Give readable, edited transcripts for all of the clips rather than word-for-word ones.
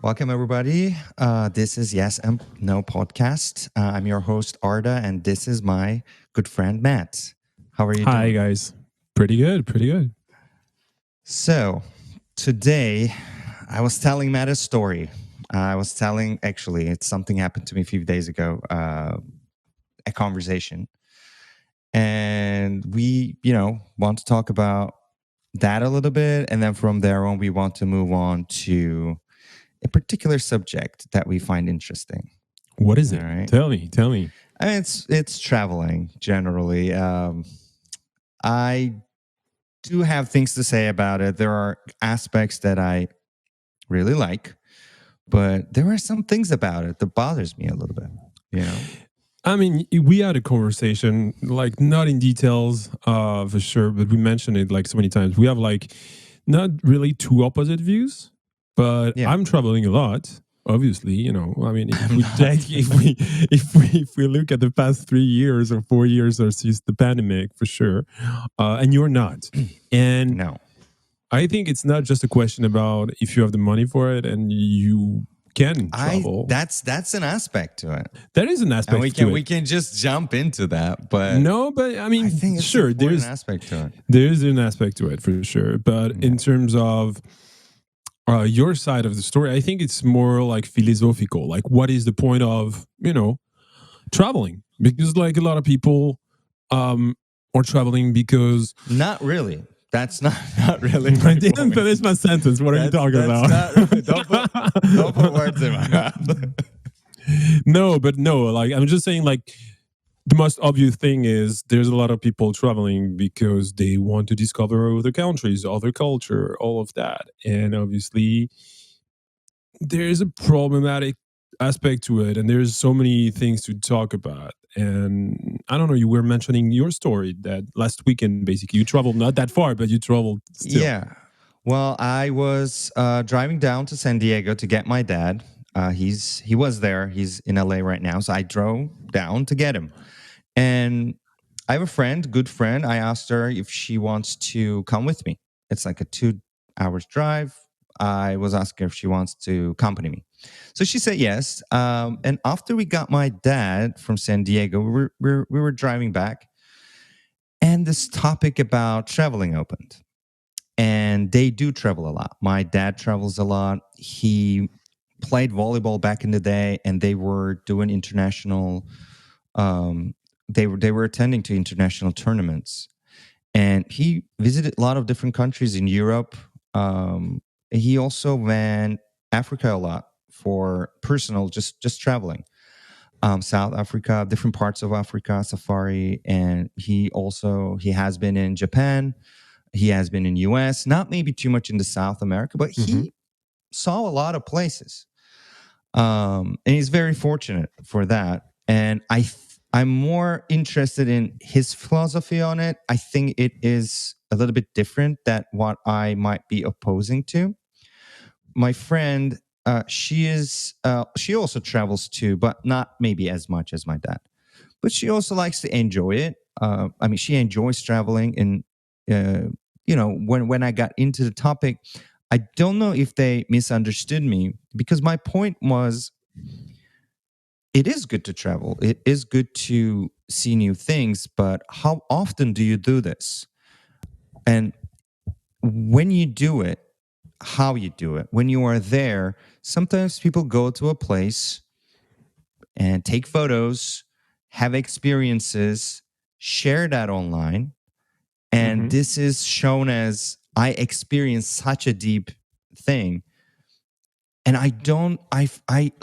Welcome, everybody. This is Yes and No Podcast. I'm your host, Arda, and this is my good friend, Matt. How are you Hi, doing? guys. Pretty good. Pretty good. So, today I was telling Matt a story. Actually, it's something happened to me a few days ago, a conversation. And we, want to talk about that a little bit. And then from there on, we want to move on to a particular subject that we find interesting. What is it? All right. Tell me. Tell me. I mean, it's traveling generally. I do have things to say about it. There are aspects that I really like, but there are some things about it that bothers me a little bit. You know. I mean, we had a conversation, like not in details, for sure, but we mentioned it like so many times. We have like not really two opposite views, but Yeah. I'm traveling a lot. Obviously, I mean, if we look at the past 3 years or 4 years or since the pandemic, for sure, and you're not, and No. I think it's not just a question about if you have the money for it and you can travel. That's an aspect to it. That is an aspect. And we can just jump into that, but no, but I mean, I think it's sure, there's an aspect to it. There's an aspect to it for sure, but in terms of your side of the story, I think it's more like philosophical. Like, what is the point of traveling? Because like a lot of people are traveling because not really. That's not really. I didn't finish my sentence. What are you talking about? Don't put words in my mouth. No. Like, I'm just saying, like, the most obvious thing is there's a lot of people traveling because they want to discover other countries, other culture, all of that. And obviously, there's a problematic aspect to it, and there's so many things to talk about. And I don't know, you were mentioning your story that last weekend, basically, you traveled not that far, but you traveled still. Yeah. Well, I was driving down to San Diego to get my dad. He was there. He's in LA right now. So I drove down to get him. And I have a friend, good friend. I asked her if she wants to come with me. It's like a 2 hours drive. I was asking her if she wants to accompany me. So she said yes. And after we got my dad from San Diego, we were driving back. And this topic about traveling opened. And they do travel a lot. My dad travels a lot. He played volleyball back in the day, and they were doing international. They were attending to international tournaments, and he visited a lot of different countries in Europe. He also went Africa a lot for personal, just traveling. South Africa, different parts of Africa, safari, and he has been in Japan. He has been in US, not maybe too much into South America, but he saw a lot of places. And he's very fortunate for that. And I'm more interested in his philosophy on it. I think it is a little bit different than what I might be opposing to. My friend, she also travels too, but not maybe as much as my dad. But she also likes to enjoy it. I mean, she enjoys traveling, and when I got into the topic, I don't know if they misunderstood me, because my point was, it is good to travel. It is good to see new things, but how often do you do this? And when you do it, how you do it. When you are there, sometimes people go to a place and take photos, have experiences, share that online. And this is shown as, I experienced such a deep thing. And I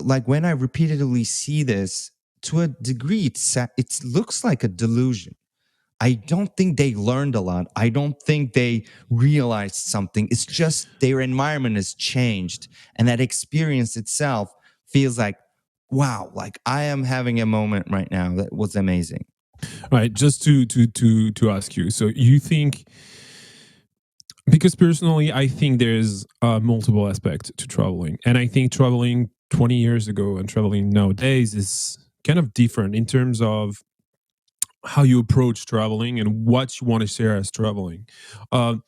like, when I repeatedly see this, to a degree, it looks like a delusion. I don't think they learned a lot. I don't think they realized something. It's just their environment has changed. And that experience itself feels like, wow, like I am having a moment right now that was amazing. All right, just to ask you, so you think, because personally, I think there's multiple aspects to traveling. And I think traveling 20 years ago and traveling nowadays is kind of different in terms of how you approach traveling and what you want to share as traveling. But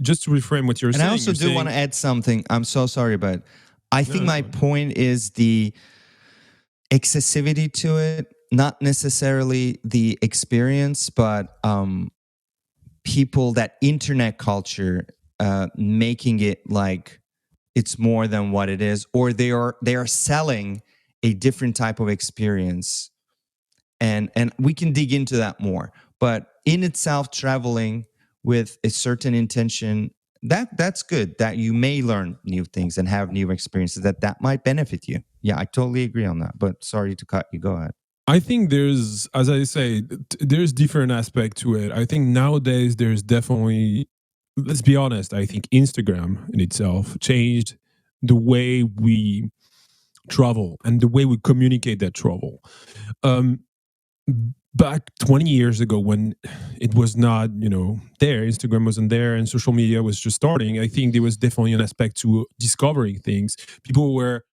just to reframe what you're saying. And I also do want to add something. I'm so sorry, but I No, think that's my fine. point is the accessibility to it, not necessarily the experience, but people, that internet culture, making it like it's more than what it is, or they are selling a different type of experience, and we can dig into that more. But in itself, traveling with a certain intention, that's good. That you may learn new things and have new experiences that might benefit you. Yeah, I totally agree on that. But sorry to cut you. Go ahead. I think there's, as I say, there's different aspect to it. I think nowadays there's definitely, let's be honest, I think Instagram in itself changed the way we travel and the way we communicate that travel. Um, Back 20 years ago, when it was not, there, Instagram wasn't there and social media was just starting, I think there was definitely an aspect to discovering things. People were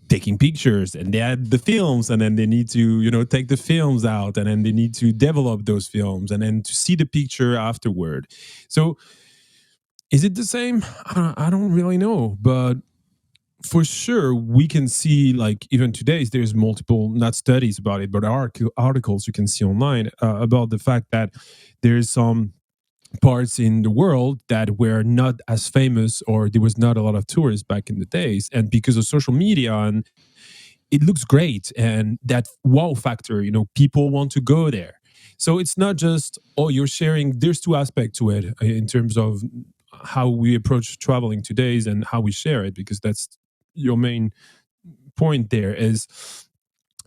taking pictures and they had the films, and then they need to take the films out, and then they need to develop those films and then to see the picture afterward. So is it the same? I don't really know, but for sure we can see, like, even today there's multiple, not studies about it, but articles you can see online about the fact that there's some parts in the world that were not as famous, or there was not a lot of tourists back in the days, and because of social media, and it looks great, and that wow factor, people want to go there. So it's not just, oh, you're sharing. There's two aspects to it in terms of how we approach traveling today and how we share it, because that's your main point. There is,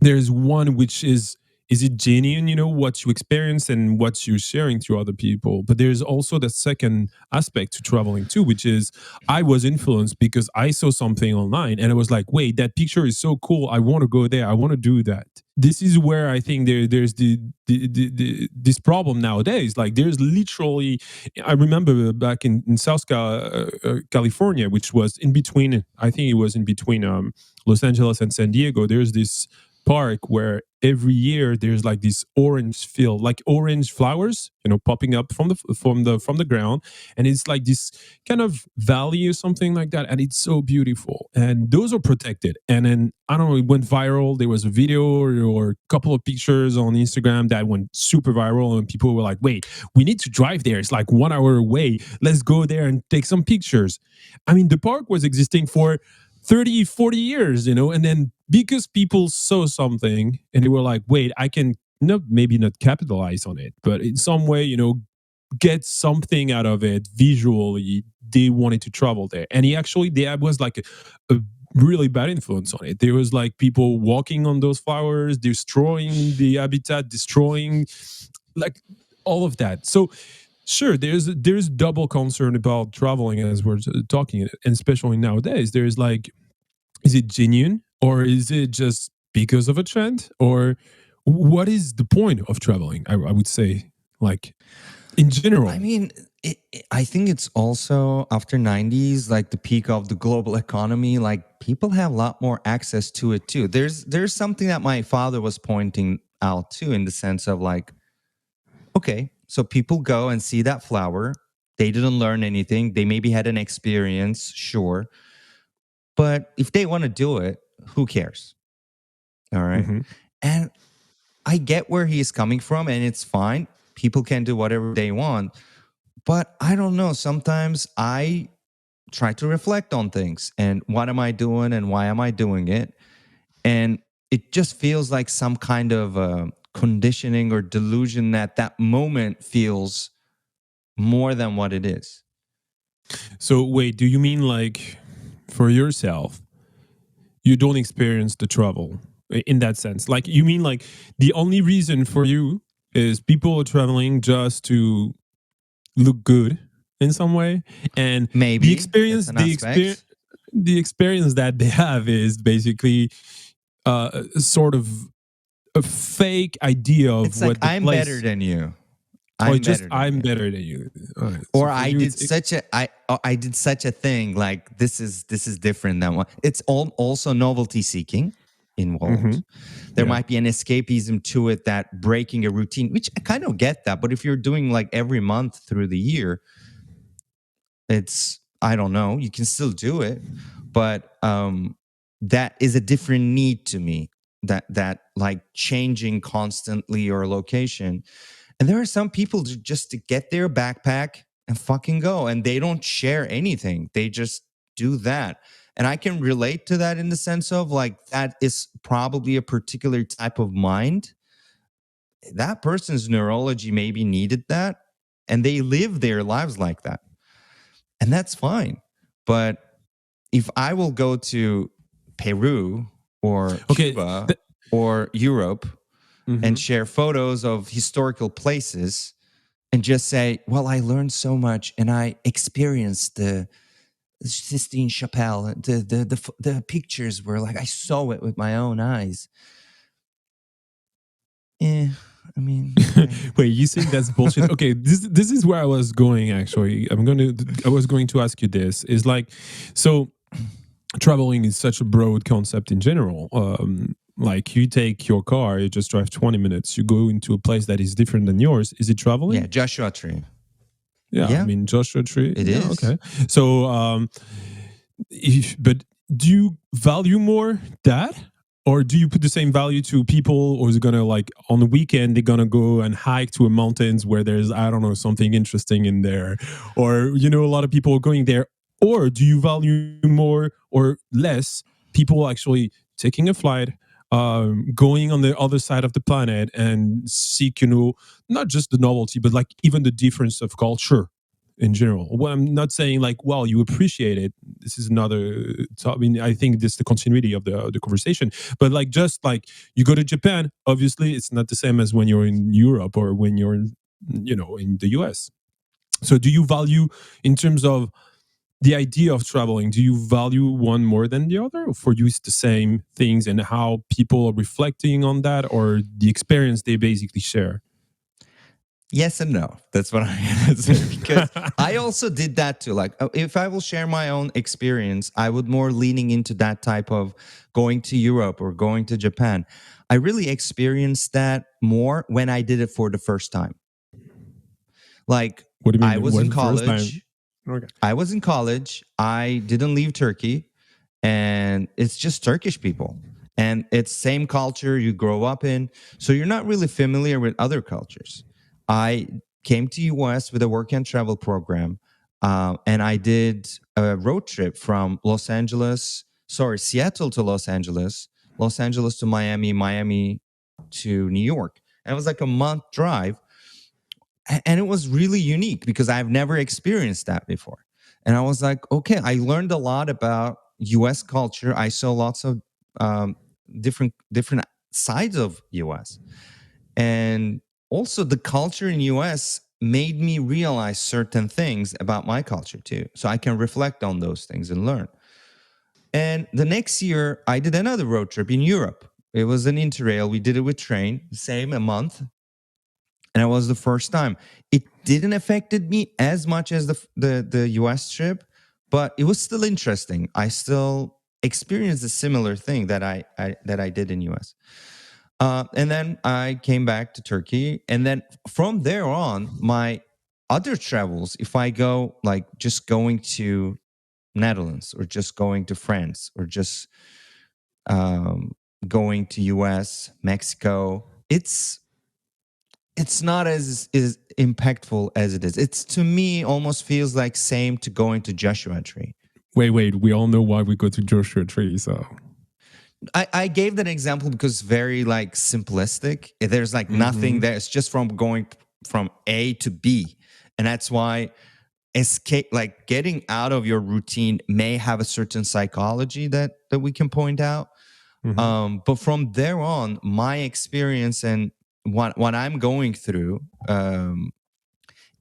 there's one which is it genuine, what you experience and what you're sharing to other people. But there's also the second aspect to traveling too, which is, I was influenced because I saw something online and I was like, wait, that picture is so cool, I want to go there, I want to do that. This is where I think there's this problem nowadays. Like, there's literally, I remember back in California, which was in between, I think it was in between Los Angeles and San Diego. There's this park where every year there's like this orange field, like orange flowers, popping up from the ground, and it's like this kind of valley or something like that, and it's so beautiful. And those are protected. And then, I don't know, it went viral. There was a video or a couple of pictures on Instagram that went super viral, and people were like, "Wait, we need to drive there. It's like 1 hour away. Let's go there and take some pictures." I mean, the park was existing for 30, 40 years, and then because people saw something and they were like, wait, I can not, maybe not capitalize on it, but in some way, get something out of it visually, they wanted to travel there. And there was like a really bad influence on it. There was like people walking on those flowers, destroying the habitat, destroying, like, all of that. So sure, there's double concern about traveling, as we're talking, and especially nowadays. There's like, is it genuine, or is it just because of a trend, or what is the point of traveling? I would say, like, in I general. mean, I think it's also after 90s, like the peak of the global economy, like people have a lot more access to it too. There's something that my father was pointing out too, in the sense of like, okay, so people go and see that flower. They didn't learn anything. They maybe had an experience, sure. But if they want to do it, who cares? All right. Mhm. And I get where he's coming from, and it's fine. People can do whatever they want. But I don't know. Sometimes I try to reflect on things and what am I doing and why am I doing it? And it just feels like some kind of conditioning or delusion that that moment feels more than what it is. So wait, do you mean like, for yourself, you don't experience the trouble in that sense? Like, you mean like the only reason for you is people are traveling just to look good in some way, and the Maybe that's experience an the experience aspect. the experience that they have is basically sort of a fake idea of It's like what the I'm better place. than you. Or I'm just, better than I'm you. better than you. All right. So Or for I you, did it's such a I did such a thing. Like this is different than what it's all also novelty seeking mm-hmm. involved. There Yeah. might be an escapism to it, that breaking a routine, which I kind of get that. But if you're doing like every month through the year, it's I don't know. You can still do it, but that is a different need to me. That like changing constantly your location. And there are some people just to get their backpack and fucking go, and they don't share anything. They just do that. And I can relate to that in the sense of like that is probably a particular type of mind. That person's neurology maybe needed that, and they live their lives like that. And that's fine. But if I will go to Peru or Okay. Cuba or Europe Mhm. and share photos of historical places and just say, well, I learned so much and I experienced the Sistine Chapel, the pictures were like, I saw it with my own eyes. Yeah, I mean, okay. Wait, you think that's bullshit? Okay, this is where I was going. Actually, I was going to ask you this. Is like, so traveling is such a broad concept in general. Like you take your car, you just drive 20 minutes, you go into a place that is different than yours. Is it traveling? Yeah, Joshua Tree. Yeah, I Yeah, mean Joshua Tree. it Yeah, is. okay. So, but do you value more that, or do you put the same value to people, or is it gonna like on the weekend they're gonna go and hike to a mountains where there's, I don't know, something interesting in there, or you know a lot of people going there, or do you value more or less people actually taking a flight, going on the other side of the planet and seek, you know, not just the novelty but like even the difference of culture in general? Well, I'm not saying like, well, you appreciate it. This is another. I mean, I think this is the continuity of the conversation. But like, just like you go to Japan, obviously, it's not the same as when you're in Europe or when you're in, you know, in the US. So, do you value in terms of the idea of traveling? Do you value one more than the other, or for you, it's the same things, and how people are reflecting on that, or the experience they basically share? Yes and no. That's what I'm gonna say. Because I also did that too. Like, if I will share my own experience, I would more leaning into that type of going to Europe or going to Japan. I really experienced that more when I did it for the first time. Like, What do you I mean? It was was in the first time? college. Okay. I was in college. I didn't leave Turkey, and it's just Turkish people. And it's same culture you grow up in. So you're not really familiar with other cultures. I came to US with a work and travel program, and I did a road trip from Seattle to Los Angeles to Miami, Miami to New York. And it was like a month drive, and it was really unique because I've never experienced that before. And I was like, okay, I learned a lot about US culture. I saw lots of um, different sides of US. And also the culture in US made me realize certain things about my culture too. So I can reflect on those things and learn. And the next year I did another road trip in Europe. It was an interrail. We did it with train, same a month, and it was the first time. It didn't affected me as much as the US trip, but it was still interesting. I still experienced a similar thing that I did in US. And then I came back to Turkey, and then from there on, my other travels, if I go like just going to Netherlands or just going to France or just um, going to US, Mexico, it's not as impactful as it is. It's to me almost feels like same to going to Joshua Tree. Wait. We all know why we go to Joshua Tree. So, I gave that example because it's very like simplistic. There's like nothing mhm. there. It's just from going from A to B. And that's why escape, like getting out of your routine, may have a certain psychology that we can point out. Mhm. But from there on, my experience and what I'm going through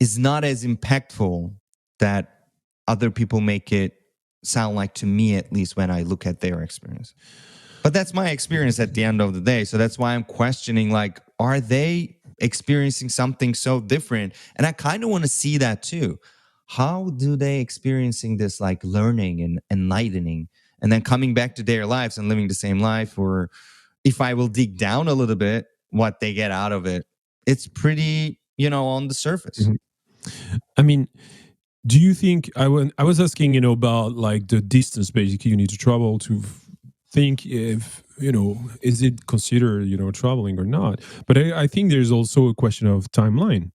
is not as impactful that other people make it sound like, to me at least, when I look at their experience. But that's my experience at the end of the day. So that's why I'm questioning, like, are they experiencing something so different? And I kind of want to see that too. How do they experiencing this, like learning and enlightening, and then coming back to their lives and living the same life? Or if I will dig down a little bit, what they get out of it, it's pretty, on the surface. Mhm. I mean, do you think I was asking, about like the distance basically you need to travel to think if, is it considered, traveling or not? But I think there's also a question of timeline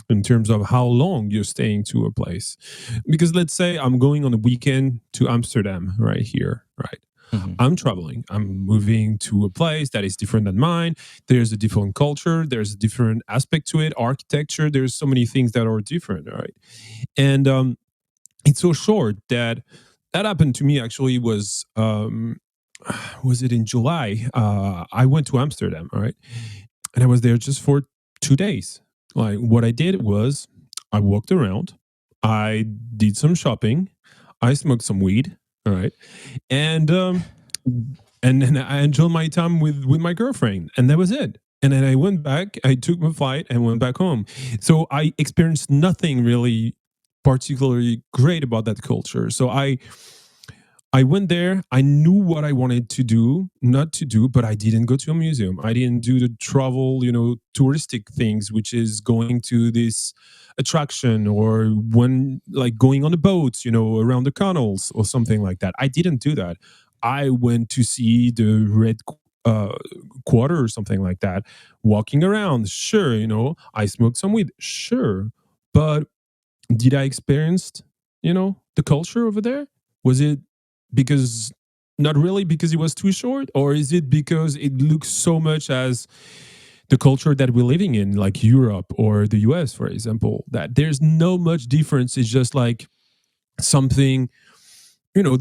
in terms of how long you're staying to a place. Because let's say I'm going on a weekend to Amsterdam right here, right? Mhm. I'm traveling. I'm moving to a place that is different than mine. There's a different culture. There's a different aspect to it, architecture. There's so many things that are different, right? And it's so short that that happened to me. Actually, was it in July? I went to Amsterdam, all right, and I was there just for 2 days. Like what I did was I walked around, I did some shopping, I smoked some weed, all right, and and then I enjoyed my time with my girlfriend, and that was it. And then I went back, I took my flight and went back home. So I experienced nothing really particularly great about that culture. So I went there. I knew what I wanted to do, not to do, but I didn't go to a museum. I didn't do the travel, touristic things, which is going to this attraction or when like going on a boat, around the canals or something like that. I didn't do that. I went to see the red uh, quarter or something like that, walking around. Sure, I smoked some weed. Sure, but did I experience, the culture over there? Was it because not really because it was too short, or is it because it looks so much as the culture that we're living in, like Europe or the US, for example, that there's no much difference? It's just like something, you know,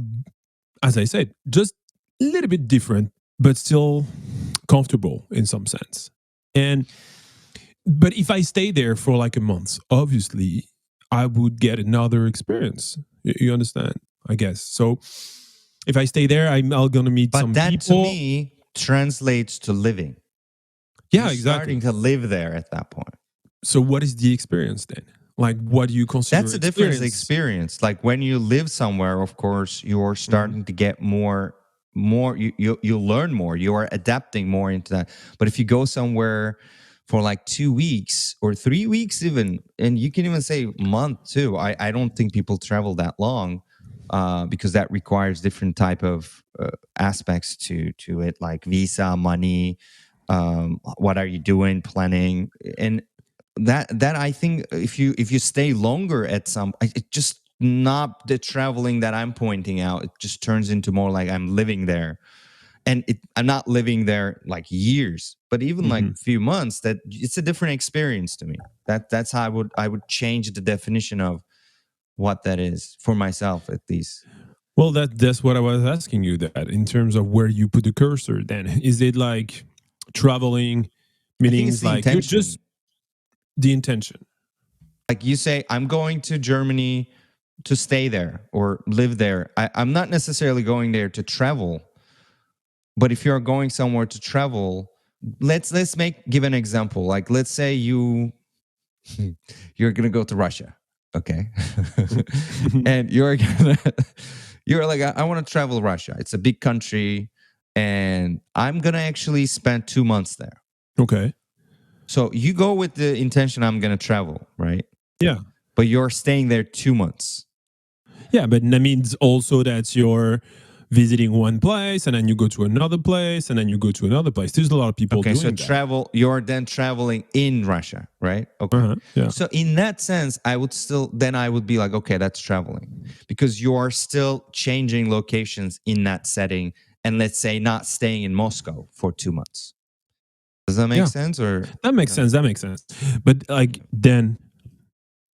as I said, just a little bit different, but still comfortable in some sense. And but if I stay there for like a month, obviously I would get another experience. You understand? I guess. So if I stay there, I'm all gonna meet But some that to people. me translates to living. You're Yeah, starting exactly. to live there at that point. So what is the experience then? Like what do you consider That's a different experience? experience. Like when you live somewhere, of course, you're Mhm. starting to get more you learn more. You are adapting more into that. But if you go somewhere for like 2 weeks or 3 weeks even, and you can even say month too. I don't think people travel that long because that requires different type of aspects to it, like visa, money, what are you doing, planning, and that I think if you stay longer at some, it just not the traveling that I'm pointing out. It just turns into more like I'm living there, and I'm not living there like years, but even like Mhm. few months. That it's a different experience to me. That's how I would change the definition of what that is for myself at least. Well, that's what I was asking you, that in terms of where you put the cursor then. Is it like traveling I think it's meanings the like you're just intention. the intention? Like you say, I'm going to Germany to stay there or live there. I'm not necessarily going there to travel. But if you're going somewhere to travel, let's give an example. Like let's say you're gonna go to Russia, okay, and you're like I want to travel Russia. It's a big country, and I'm gonna actually spend 2 months there. Okay. So you go with the intention I'm gonna travel, right? Yeah. But you're staying there 2 months. Yeah, but that means also that you're visiting one place and then you go to another place and then you go to another place. There's a lot of people Okay, so doing that. travel, you're then traveling in Russia, right? Okay. Yeah. So in that sense, I would be like, okay, that's traveling because you are still changing locations in that setting and let's say not staying in Moscow for 2 months. Does that make Yeah. sense or That makes no? sense. That makes sense. But like then,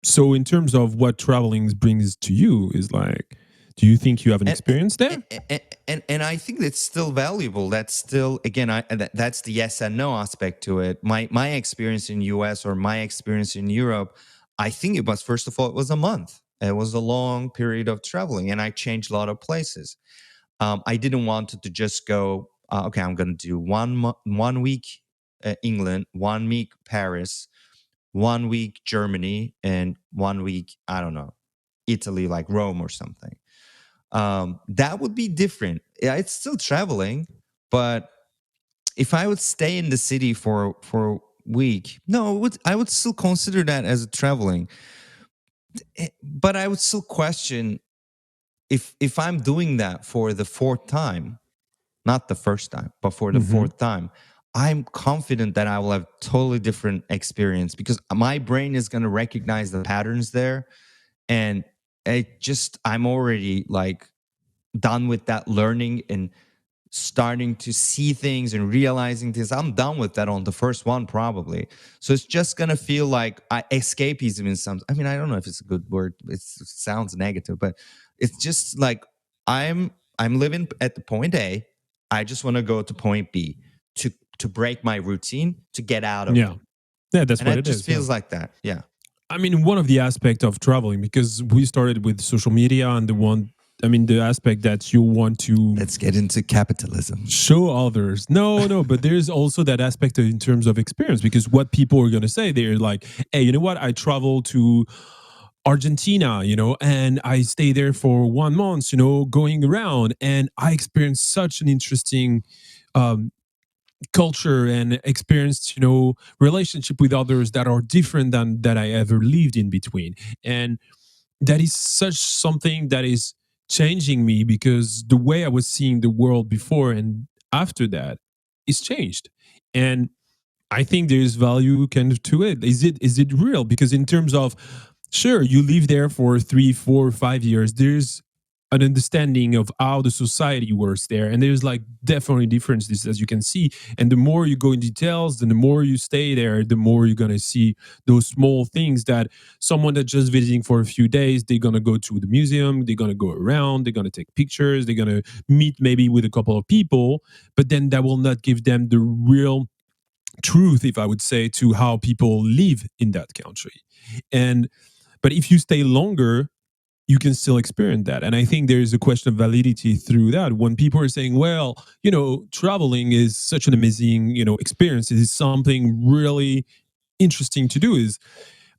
so in terms of what traveling brings to you is like, do you think you have an and experience and, there? and I think that's still valuable. That's still again, that's the yes and no aspect to it. My experience in US or my experience in Europe, I think it was first of all it was a month. It was a long period of traveling, and I changed a lot of places. I didn't want to just go. Okay, I'm going to do 1 week England, 1 week Paris, 1 week Germany, and 1 week I don't know Italy, like Rome or something. That would be different. Yeah, it's still traveling, but if I would stay in the city for a week, no, I would still consider that as traveling. But I would still question if I'm doing that for the fourth time, not the first time, but for the Hmm. fourth time, I'm confident that I will have totally different experience because my brain is going to recognize the patterns there. And I'm already like done with that learning and starting to see things and realizing things. I'm done with that on the first one, probably. So it's just gonna feel like escapism in some. I mean, I don't know if it's a good word. It sounds negative, but it's just like I'm living at the point A. I just want to go to point B to break my routine to get out of Yeah. it, Yeah, that's and what it it just is. Yeah. feels like that. Yeah. I mean, one of the aspect of traveling, because we started with social media and the aspect that you want to Let's get into capitalism. show others. No, no, but there's also that aspect in terms of experience, because what people are going to say, they're like, hey, you know what? I travel to Argentina, and I stay there for 1 month, going around, and I experienced such an interesting um, culture and experienced, relationship with others that are different than that I ever lived in between. And that is such something that is changing me, because the way I was seeing the world before and after that is changed. And I think there's value kind of to it. Is it real? Because in terms of, sure, you live there for 3, 4, 5 years, there's an understanding of how the society works there, and there's like definitely differences, as you can see. And the more you go in details, then the more you stay there, the more you're gonna see those small things that someone that just visiting for a few days, they're gonna go to the museum, they're gonna go around, they're gonna take pictures, they're gonna meet maybe with a couple of people, but then that will not give them the real truth, if I would say, to how people live in that country. And but if you stay longer, you can still experience that. And I think there is a question of validity through that. When people are saying, well, traveling is such an amazing, experience, it is something really interesting to do, is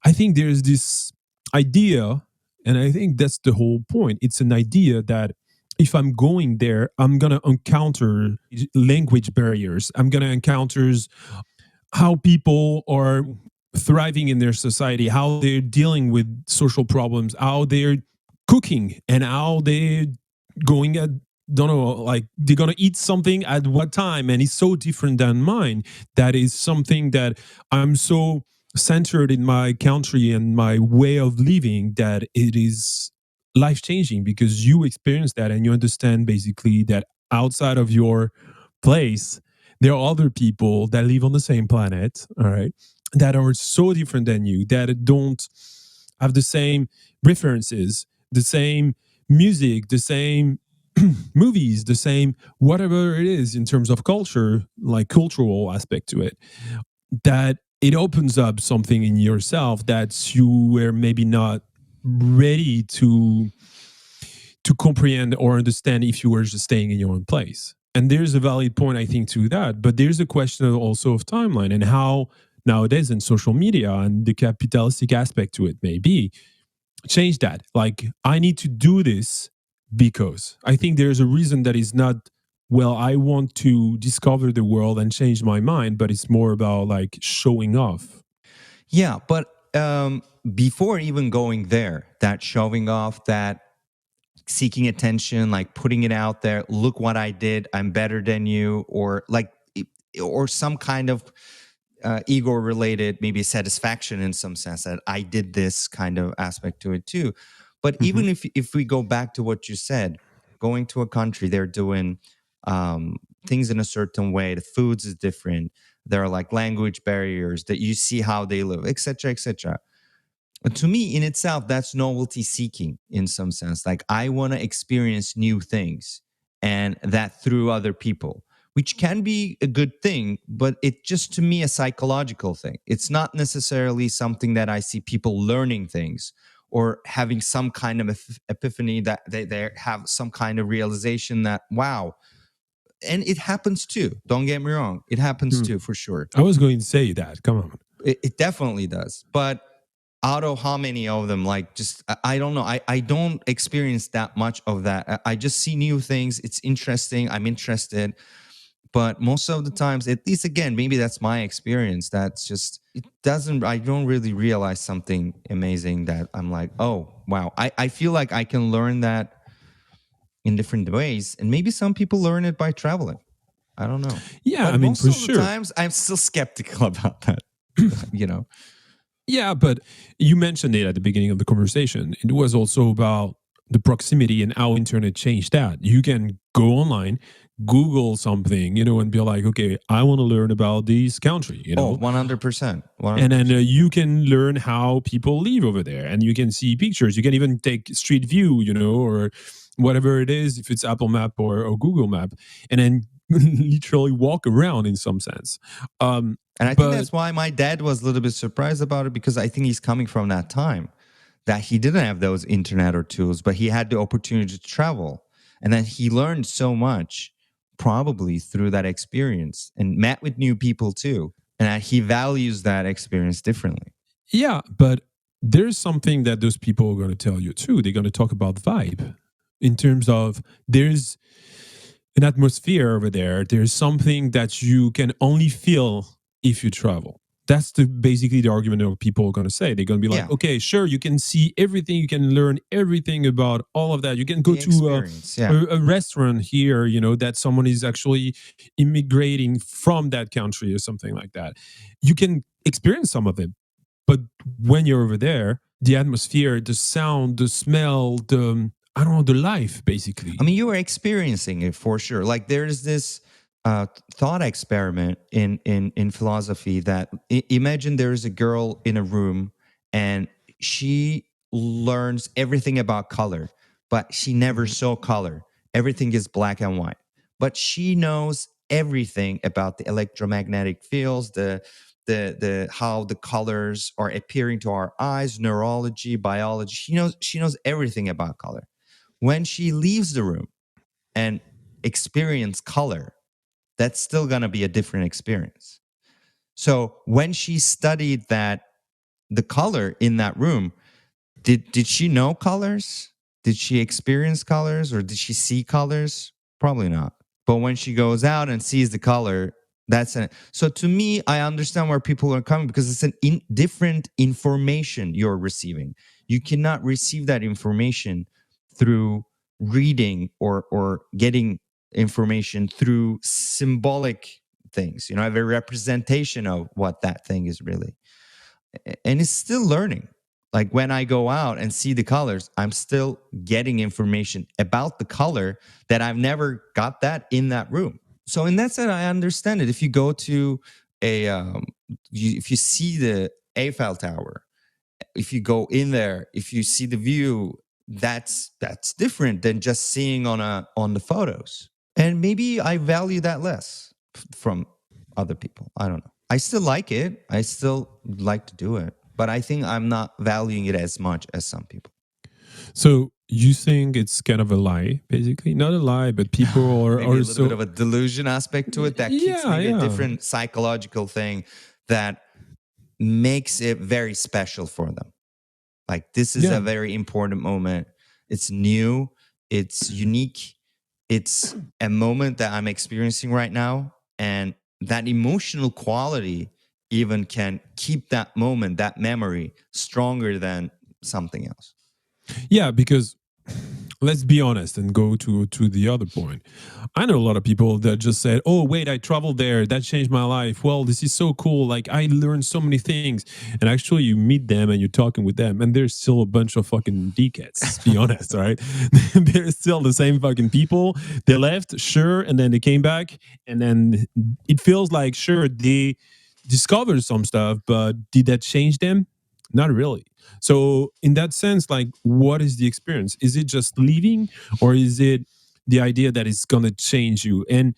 I think there's this idea, and I think that's the whole point. It's an idea that if I'm going there, I'm going to encounter language barriers. I'm going to encounter how people are thriving in their society, how they're dealing with social problems, how they're cooking, and how they're going at, don't know, like they're gonna eat something at what time, and it's so different than mine. That is something that I'm so centered in my country and my way of living that it is life changing, because you experience that and you understand basically that outside of your place there are other people that live on the same planet, all right, that are so different than you, that don't have the same references, the same music, the same movies, the same whatever it is in terms of culture, like cultural aspect to it, that it opens up something in yourself that you were maybe not ready to comprehend or understand if you were just staying in your own place. And there's a valid point, I think, to that. But there's a question also of timeline and how nowadays in social media and the capitalistic aspect to it may be change that. Like, I need to do this because I think there's a reason that is not, well, I want to discover the world and change my mind, but it's more about like showing off. Yeah, but before even going there, that showing off, that seeking attention, like putting it out there, look what I did, I'm better than you, or like, or some kind of ego related, maybe satisfaction in some sense that I did this kind of aspect to it too. But Mm-hmm. even if we go back to what you said, going to a country, they're doing things in a certain way, the foods is different, there are like language barriers that you see how they live, etc., etc. To me in itself, that's novelty seeking in some sense. Like, I want to experience new things, and that through other people, which can be a good thing, but it just, to me, a psychological thing. It's not necessarily something that I see people learning things or having some kind of epiphany, that they have some kind of realization that, wow. And it happens too, don't get me wrong, it happens too, for sure. I was going to say that. Come on. It definitely does. But out of how many of them, like, just, I don't know. I don't experience that much of that. I just see new things. It's interesting. I'm interested. But most of the times, at least again, maybe that's my experience. That's just, it doesn't, I don't really realize something amazing that I'm like, oh, wow. I feel like I can learn that in different ways. And maybe some people learn it by traveling. I don't know. Yeah, But I mean, most for of the sure. times, I'm still skeptical about that, you know? Yeah, but you mentioned it at the beginning of the conversation. It was also about the proximity and how internet changed that. You can go online, Google something, and be like, okay, I want to learn about this country, Oh, 100%. and then 100%. you can learn how people live over there, and you can see pictures. You can even take Street View, or whatever it is, if it's Apple Map or Google Map, and then literally walk around in some sense. And I think But that's why my dad was a little bit surprised about it, because I think he's coming from that time that he didn't have those internet or tools, but he had the opportunity to travel. And then he learned so much probably through that experience and met with new people too. And he values that experience differently. yeah, but there's something that those people are going to tell you too. They're going to talk about vibe in terms of there's an atmosphere over there. There's something that you can only feel if you travel. That's basically the argument of people are going to say. They're going to be like, Yeah, okay, sure, you can see everything, you can learn everything about all of that. You can go the to experience. Yeah. a restaurant here, that someone is actually immigrating from that country or something like that. You can experience some of it, but when you're over there, the atmosphere, the sound, the smell, the I don't know, the life I basically. mean, you were experiencing it for sure. Like there's this thought experiment in philosophy that imagine there's a girl in a room and she learns everything about color, but she never Mhm. saw color. Everything is black and white, but she knows everything about the electromagnetic fields, the how the colors are appearing to our eyes, neurology, biology. She knows everything about color. When she leaves the room and experience color, that's still going to be a different experience. So when she studied that, the color in that room, did she know colors? Did she experience colors, or did she see colors? Probably not. But when she goes out and sees the color, that's an so to me, I understand where people are coming, because it's an different information you're receiving. You cannot receive that information through reading or getting information through symbolic things. Have a representation of what that thing is really, and it's still learning. Like when I go out and see the colors, I'm still getting information about the color that I've never got that in that room. So in that sense, I understand it. If you go to if you see the Eiffel Tower, if you go in there, if you see the view, that's different than just seeing on the photos. And maybe I value that less from other people. I don't know. I still like it. I still like to do it, but I think I'm not valuing it as much as some people. So you think it's kind of a lie, basically? Not a lie, but people Maybe a are little bit so. of a delusion aspect to it that kicks Yeah, maybe a yeah, different psychological thing that makes it very special for them. Like this is a yeah. very important moment. It's new, it's unique, it's a moment that I'm experiencing right now. And that emotional quality even can keep that moment, that memory stronger than something else. Yeah, because let's be honest and go to the other point. I know a lot of people that just said, "Oh, wait, I traveled there. That changed my life. Well, this is so cool. Like I learned so many things." And actually you meet them and you're talking with them and there's still a bunch of fucking dickheads, let's be honest, right? They're still the same fucking people. They left, sure, and then they came back, and then it feels like sure they discovered some stuff, but did that change them? Not really. So in that sense, like, what is the experience? Is it just leaving, or is it the idea that it's going to change you? And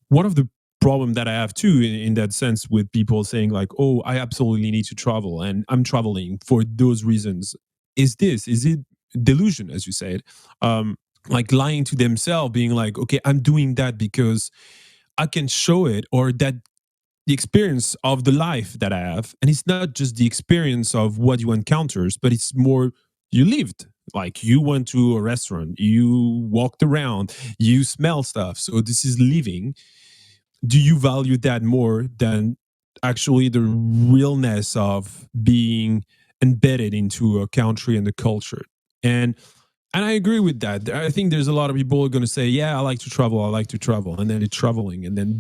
one of the problem that I have too in that sense with people saying like, oh, I absolutely need to travel and I'm traveling for those reasons, is it delusion, as you said, like lying to themselves, being like, okay, I'm doing that because I can show it, or that the experience of the life that I have. And it's not just the experience of what you encounters, but it's more you lived. Like you went to a restaurant, you walked around, you smell stuff. So this is living. do you value that more than actually the realness of being embedded into a country and the culture? And I agree with that. I think there's a lot of people who are going to say, "Yeah, I like to travel. I like to travel," and then they're traveling, and then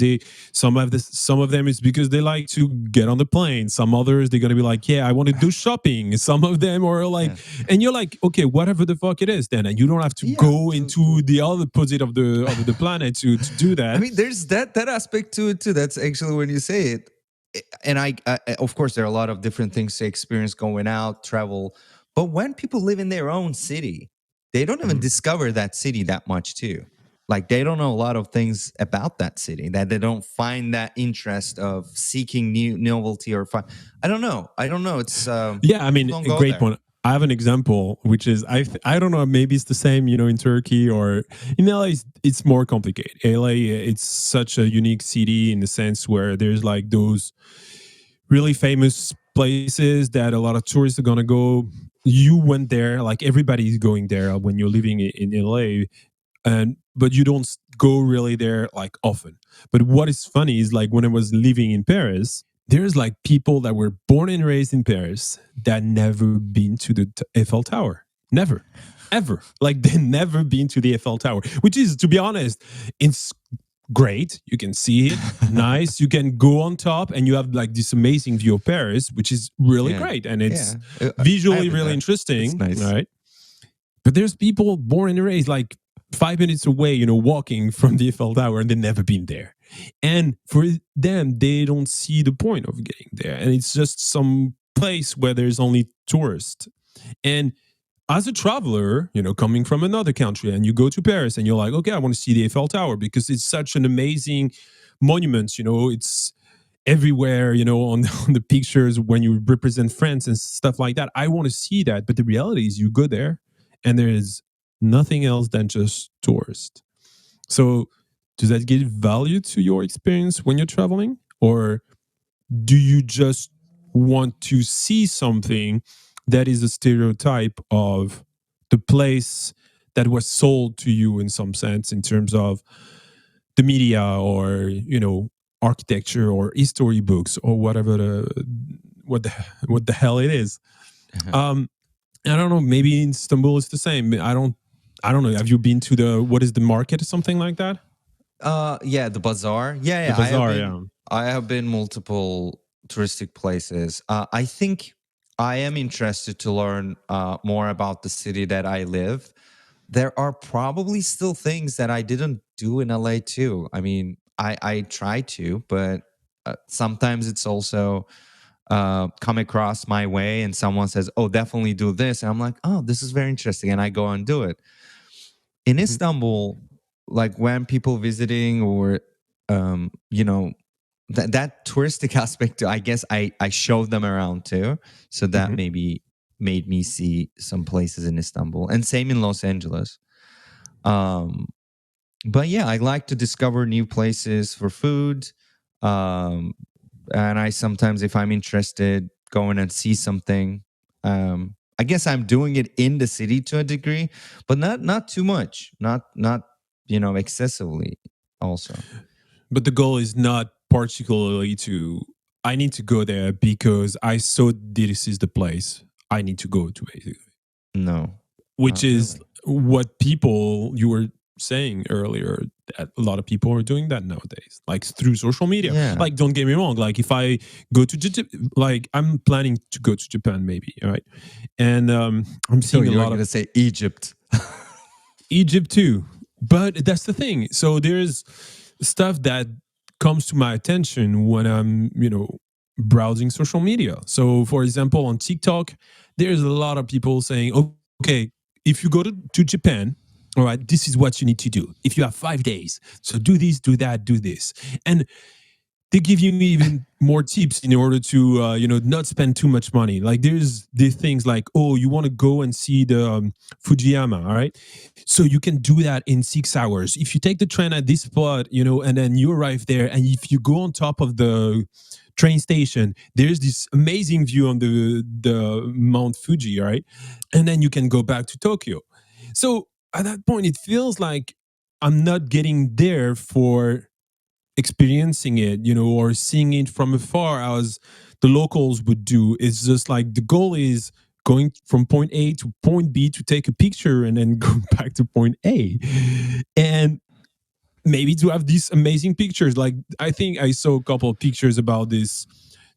some of them is because they like to get on the plane. Some others they're going to be like, "Yeah, I want to do shopping." Some of them are like, Yeah. and you're like, "Okay, whatever the fuck it is, then," and you don't have to Yeah. go into the other opposite of the planet to do I that. mean, there's that aspect to it too. That's actually when you say it, and of course, there are a lot of different things to experience going out, travel. But when people live in their own city, they don't even Mhm. discover that city that much too. Like they don't know a lot of things about that city that they don't find that interest of seeking new novelty or find. I don't know. I don't know. It's Yeah, I people mean, don't a go great there. point. I have an example, which is I don't know, maybe it's the same, in Turkey or in LA. It's more complicated. LA, it's such a unique city in the sense where there's like those really famous places that a lot of tourists are gonna go. You went there, like everybody's going there when you're living in LA, and but you don't go really there like often. But what is funny is like when I was living in Paris, there's like people that were born and raised in Paris that never been to the Eiffel Tower. Never. Ever. Like they never been to the Eiffel Tower, which is, to be honest, it's great. You can see it, nice. You can go on top and you have like this amazing view of Paris, which is really Yeah, great. And it's yeah. visually I've been really there. It's interesting. All nice. right. But there's people born and raised like 5 minutes away, walking from the Eiffel Tower, and they've never been there. And for them, they don't see the point of getting there. And it's just some place where there's only tourists. And as a traveler, coming from another country, and you go to Paris and you're like, okay, I want to see the Eiffel Tower because it's such an amazing monument. It's everywhere, on, on the pictures when you represent France and stuff like that. I want to see that. But the reality is you go there and there is nothing else than just tourists. So does that give value to your experience when you're traveling? Or do you just want to see something that is a stereotype of the place that was sold to you in some sense in terms of the media or architecture or history books or whatever what the what the hell it is. um I don't know, maybe in Istanbul it's the same. I don't know, have you been to the what is the market or something like that? Yeah, the bazaar. Yeah, The yeah. bazaar, yeah. I have been multiple touristic places. I think I am interested to learn more about the city that I live. There are probably still things that I didn't do in LA too. I mean, I try to, but sometimes it's also come across my way and someone says, "Oh, definitely do this," and I'm like, "Oh, this is very interesting," and I go and do it. In Mhm, Istanbul, like when people visiting or you know that touristic aspect, I guess I showed them around too, so that mhm. maybe made me see some places in Istanbul, and same in Los Angeles. Um, but yeah, I like to discover new places for food. Um, and I sometimes, if I'm interested, go in and see something. I guess I'm doing it in the city to a degree, but not too much, not excessively. Also, But the goal is not particularly to I need to go there because I saw this is the place I need to go to, basically. no, Which not is really. what people you were saying earlier, that a lot of people are doing that nowadays, like through social media. Yeah. Like, don't get me wrong, like if I go to like I'm planning to go to Japan, maybe, all right, and I'm Oh, seeing a you were lot of gonna say Egypt. Egypt too. But that's the thing. So there's stuff that comes to my attention when I'm, browsing social media. So for example, on TikTok, there's a lot of people saying, okay, if you go to Japan, all right, this is what you need to do. If you have 5 days, so do this, do that, do this. And they give you even more tips in order to not spend too much money. Like there's these things like, oh, you want to go and see the Fujiyama, all right, so you can do that in 6 hours if you take the train at this spot, and then you arrive there, and if you go on top of the train station, there's this amazing view on the Mount Fuji, all right, and then you can go back to Tokyo. So at that point it feels like I'm not getting there for experiencing it, or seeing it from afar as the locals would do. It's just like the goal is going from point A to point B to take a picture and then go back to point A. And maybe to have these amazing pictures. Like I think I saw a couple of pictures about this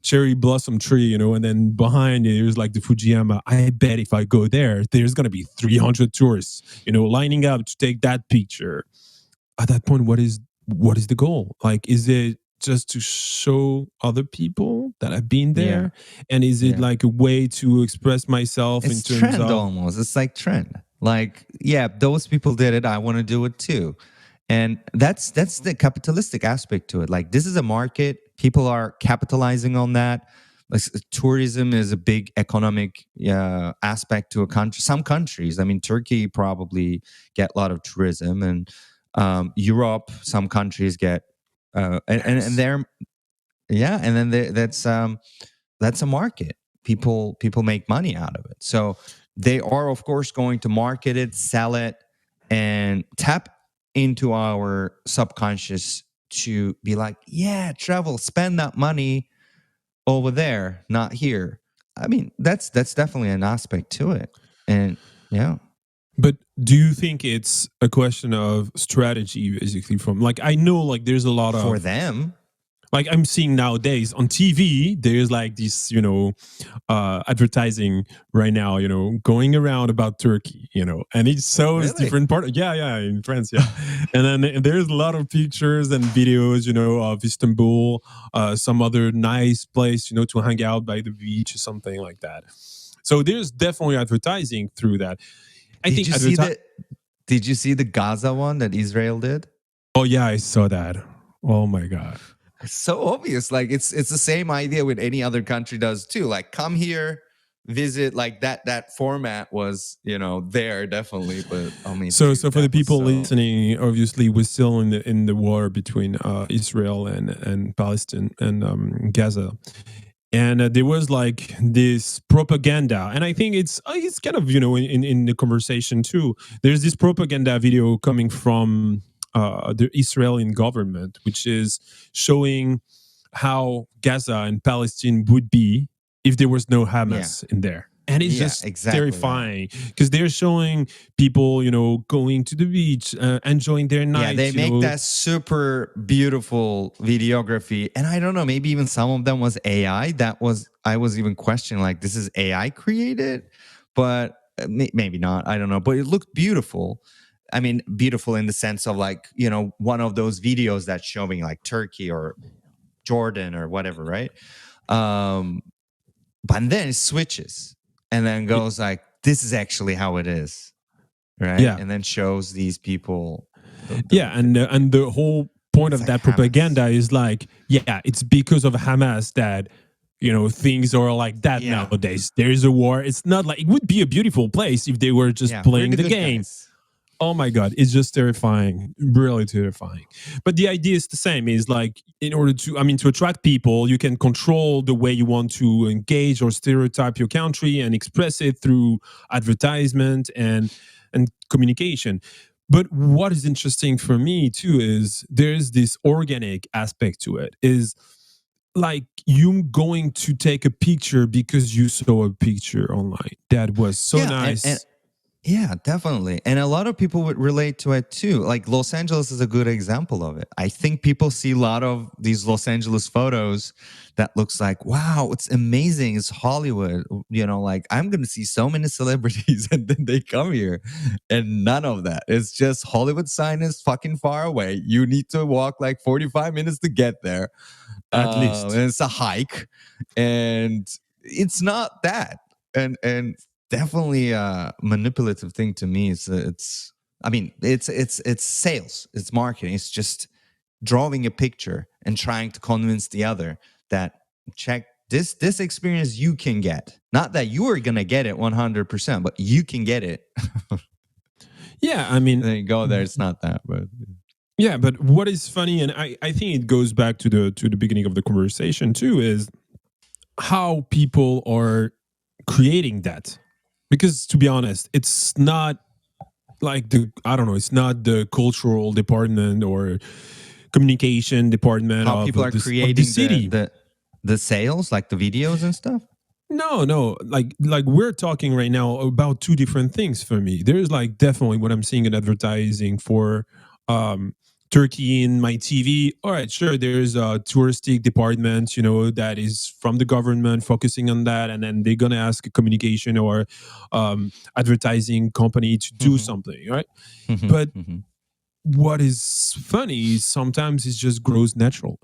cherry blossom tree, and then behind it there's like the Fujiyama. I bet if I go there, there's gonna be 300 tourists, lining up to take that picture. At that point, what is the goal? Like, is it just to show other people that I've been Yeah. there? And is it Yeah. like a way to express myself in It's terms trend of almost. It's like trend. Like, yeah, those people did it. I want to do it too. And that's the capitalistic aspect to it. Like, this is a market. People are capitalizing on that. Like, tourism is a big economic aspect to a country. Some countries, I mean, Turkey probably get a lot of tourism, and Europe, some countries get, and they're, yeah, and then that's a market. People make money out of it. So they are, of course, going to market it, sell it, and tap into our subconscious to be like, yeah, travel, spend that money over there, not here. I mean, that's definitely an aspect to it. And yeah, But do you think it's a question of strategy, basically? From like, I know, like, there's a lot for of, them, like, I'm seeing nowadays on TV, there's like this, advertising right now, going around about Turkey, and it shows really. different part. Yeah, yeah, in France, yeah. And then there's a lot of pictures and videos, of Istanbul, some other nice place, to hang out by the beach or something like that. So there's definitely advertising through that. I Did think you see the Did you see the Gaza one that Israel did? Oh yeah, I saw that. Oh my god. It's so obvious. Like, it's the same idea with any other country does too. Like, come here, visit. Like, that format was, there definitely. But I mean, So dude, for the that was people so. listening, obviously we're still in the war between Israel and Palestine and Gaza. And there was like this propaganda, and I think it's kind of in the conversation too. There's this propaganda video coming from the Israeli government, which is showing how Gaza and Palestine would be if there was no Yeah, Hamas in there. And it's yeah, just exactly that. terrifying because they're showing people, going to the beach, enjoying their Yeah, they nights, make that super beautiful videography. And I don't know, maybe even some of them was AI. I was even questioning, like, this is AI created, but maybe not. I don't know. But it looked beautiful. I mean, beautiful in the sense of, like, one of those videos that's showing like Turkey or Jordan or whatever, right? Um, but then it switches and then goes like, this is actually how it is, right? yeah, And then shows these people. yeah, and the whole point It's of like that Hamas. propaganda is like, yeah, it's because of Hamas that things are like that Yeah. nowadays. There is a war. It's not like it would be a beautiful place if they were just Yeah. We're playing the the good game. guys. Oh my god, it's just terrifying, really terrifying. But the idea is the same. Is like, in order to attract people, you can control the way you want to engage or stereotype your country and express it through advertisement and communication. But what is interesting for me too is there's this organic aspect to it. Is like you going to take a picture because you saw a picture online that was so Yeah. And nice. yeah, definitely. And a lot of people would relate to it too. Like, Los Angeles is a good example of it. I think people see a lot of these Los Angeles photos that looks like, wow, it's amazing. It's Hollywood. Like, I'm going to see so many celebrities and then they come here and none of that. It's just Hollywood sign is fucking far away. You need to walk like 45 minutes to get there. At least. And it's a hike, and it's not that. And definitely a manipulative thing to me. It's I mean, it's sales, it's marketing, it's just drawing a picture and trying to convince the other that, check this experience you can get, not that you are gonna get it 100%, but you can get it. Yeah, I mean, And then you go there, it's not that, but yeah, but what is funny, and I think it goes back to the beginning of the conversation too, is how people are creating that. Because to be honest, it's not like the I don't know, it's not the cultural department or communication department How of people are of the creating city. the sales, like the videos and stuff. No, like we're talking right now about two different things for me. There's like definitely what I'm seeing in advertising for um Turkey in my TV. All right, sure, there's a touristic department, that is from the government focusing on that, and then they're gonna ask a communication or advertising company to do Mm-hmm. something, right? Mm-hmm. But Mm-hmm. what is funny is sometimes it just grows natural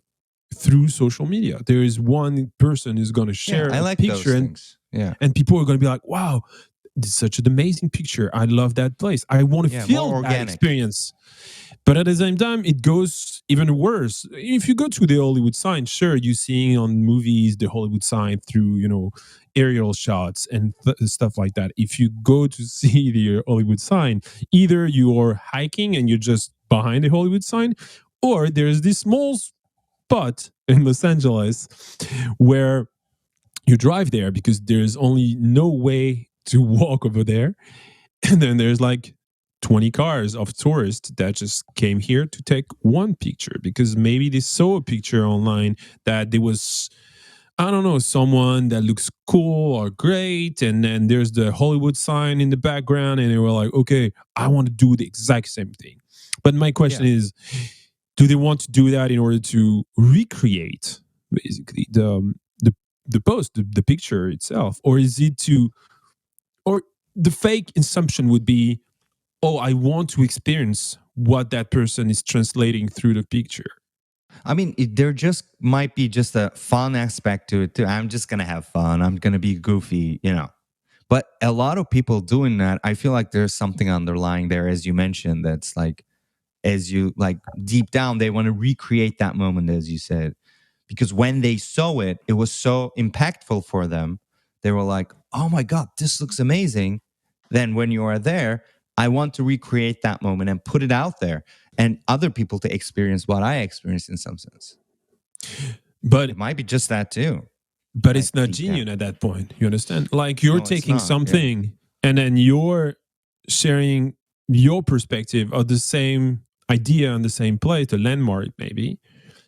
through social media. There is one person who's going to Yeah, share I a like picture, those and things. Yeah. people are going to be like, wow, this is such an amazing picture. I love that place. I want to Yeah, more feel that organic. experience. But at the same time, it goes even worse. If you go to the Hollywood sign, sure, you're seeing on movies the Hollywood sign through, aerial shots and stuff like that. If you go to see the Hollywood sign, either you're hiking and you're just behind the Hollywood sign, or there's this small spot in Los Angeles where you drive there because there's only no way to walk over there. And then there's like 20 cars of tourists that just came here to take one picture because maybe they saw a picture online that there was, I don't know, someone that looks cool or great. And then there's the Hollywood sign in the background. And they were like, okay, I want to do the exact same thing. But my question Yeah. is, do they want to do that in order to recreate basically the post, the picture itself? Or is it to, or the fake assumption would be, oh, I want to experience what that person is translating through the picture. I mean, there just might be just a fun aspect to it too. I'm just gonna have fun. I'm gonna be goofy. But a lot of people doing that, I feel like there's something underlying there, as you mentioned. That's like, as you like deep down, they want to recreate that moment, as you said, because when they saw it, it was so impactful for them. They were like, "Oh my god, this looks amazing." Then when you are there, I want to recreate that moment and put it out there, and other people to experience what I experienced in some sense. But It might be just that too, like it's not deep down. genuine at that point. You understand? Like you're No, it's taking not. Yeah. something and then you're sharing your perspective of the same idea on the same place, the landmark maybe,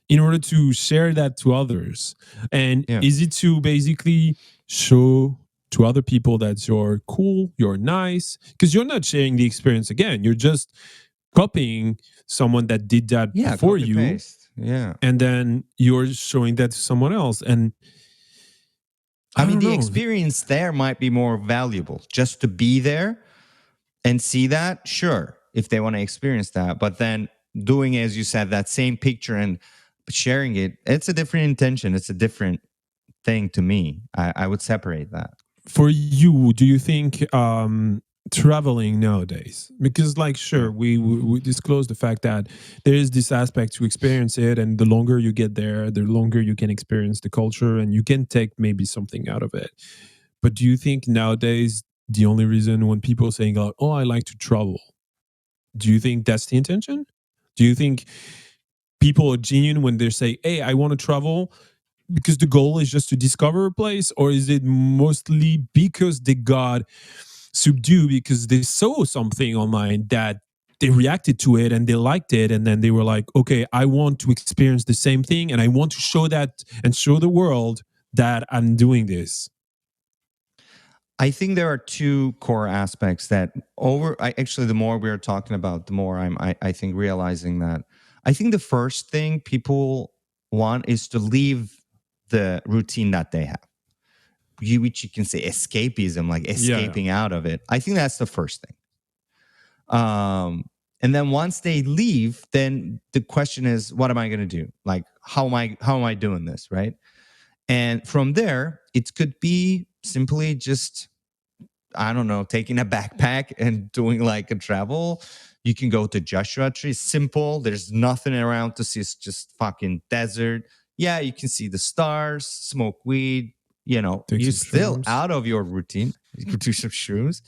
in order to share that to others. And Yeah. is it to basically show to other people that you're cool, you're nice, because you're not sharing the experience again. You're just copying someone that did that Yeah. before Copy you, paste. Yeah. and then you're showing that to someone else. And I I mean, don't the know. experience there might be more valuable just to be there and see that. Sure, if they want to experience that, but then doing, as you said, that same picture and sharing it, it's a different intention. It's a different thing to me. I would separate that. For you, do you think traveling nowadays, because like Yeah. sure, we disclose the fact that there is this aspect to experience it, and the longer you get there, the longer you can experience the culture and you can take maybe something out of it. But do you think nowadays the only reason when people saying like, oh, I like to travel, do you think that's the intention? Do you think people are genuine when they say, hey, I want to travel because the goal is just to discover a place, or is it mostly because they got subdued because they saw something online that they reacted to it and they liked it, and then they were like, okay, I want to experience the same thing and I want to show that and show the world that I'm doing this? I think there are two core aspects that actually, the more we're talking about, the more I think realizing that I think the first thing people want is to leave the routine that they have. Which you can say escapism, like Yeah. escaping out of it. I think that's the first thing. And then once they leave, then the question is, what am I going to do? Like, how am I doing this, right? And from there, it could be simply just, I don't know, taking a backpack and doing like a travel. You can go to Joshua Tree. Simple. There's nothing around to see. It's just fucking desert. Yeah, you can see the stars, smoke weed. Take You're some still shrooms. out of your routine. You can do some shrooms.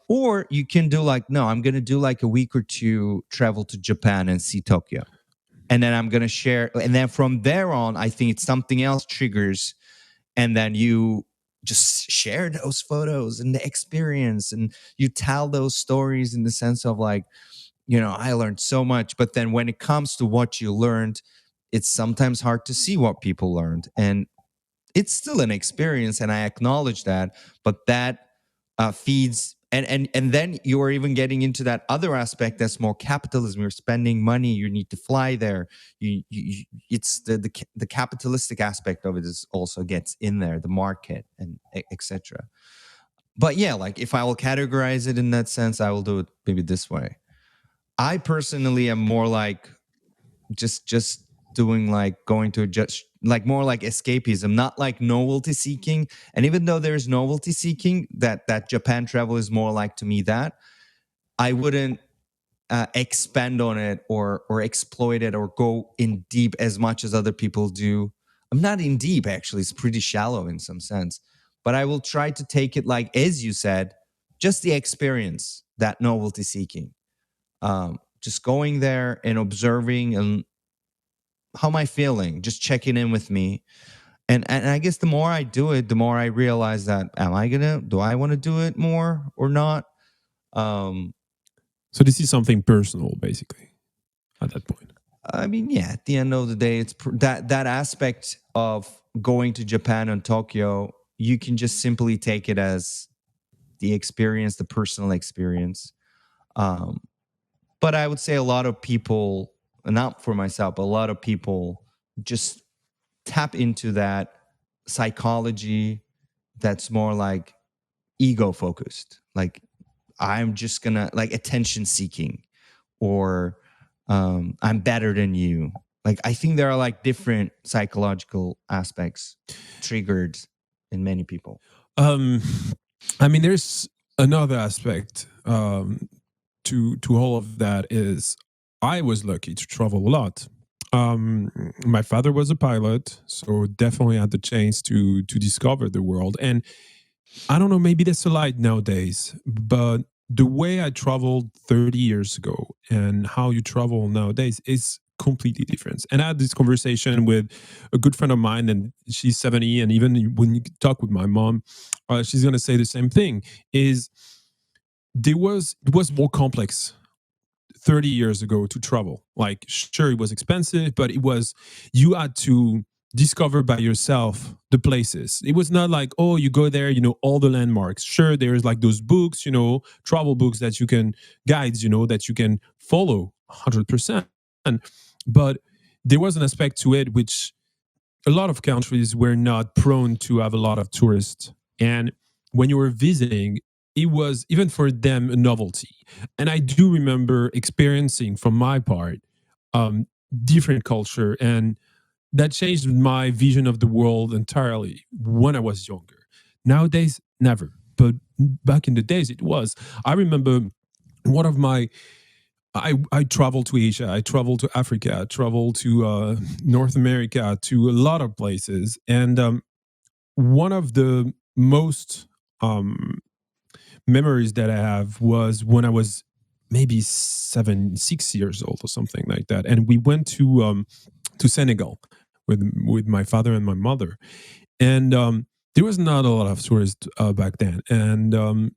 Or you can do like, no, I'm going to do like a week or two, travel to Japan and see Tokyo. And then I'm going to share. And then from there on, I think it's something else triggers. And then you just share those photos and the experience, and you tell those stories in the sense of like, I learned so much, but then when it comes to what you learned, it's sometimes hard to see what people learned. And it's still an experience, and I acknowledge that, but that feeds, and then you are even getting into that other aspect that's more capitalism. You're spending money, you need to fly there. It's the capitalistic aspect of it is also gets in there, the market and etc. But yeah, like if I will categorize it in that sense, I will do it maybe this way. I personally am more like just doing like going to just like more like escapism, not like novelty seeking. And even though there's novelty seeking, that Japan travel is more like to me that I wouldn't expand on it or exploit it or go in deep as much as other people do. I'm not in deep actually; it's pretty shallow in some sense. But I will try to take it like, as you said, just the experience, that novelty seeking, just going there and observing and how am I feeling, just checking in with me. And I guess the more I do it, the more I realize that do I want to do it more or not? Um, So this is something personal, basically, at that point. I mean, yeah, at the end of the day, it's that aspect of going to Japan and Tokyo, you can just simply take it as the experience, the personal experience. Um, but I would say a lot of people, not for myself, but a lot of people just tap into that psychology that's more like ego focused. Like I'm just gonna like attention seeking, or I'm better than you. Like I think there are like different psychological aspects triggered in many people. Um, I mean, there's another aspect to all of that is I was lucky to travel a lot. My father was a pilot, so definitely had the chance to discover the world. And I don't know, maybe that's a light nowadays, but the way I traveled 30 years ago and how you travel nowadays is completely different. And I had this conversation with a good friend of mine, and she's 70. And even when you talk with my mom, she's going to say the same thing is it was more complex 30 years ago to travel. Like, sure, it was expensive, but it was, you had to discover by yourself the places. It was not like, oh, you go there, you know, all the landmarks. Sure, there's like those books, you know, travel books that you can, guides, you know, that you can follow 100%. But there was an aspect to it which a lot of countries were not prone to have a lot of tourists. And when you were visiting, it was even for them a novelty. And I do remember experiencing from my part um, different culture, and that changed my vision of the world entirely when I was younger. Nowadays, never. But back in the days, it was. I remember one of my I traveled to Asia, I traveled to Africa, I traveled to North America, to a lot of places, and one of the most um, memories that I have was when I was maybe 6 years old or something like that, and we went to Senegal with my father and my mother, and there was not a lot of tourists back then, and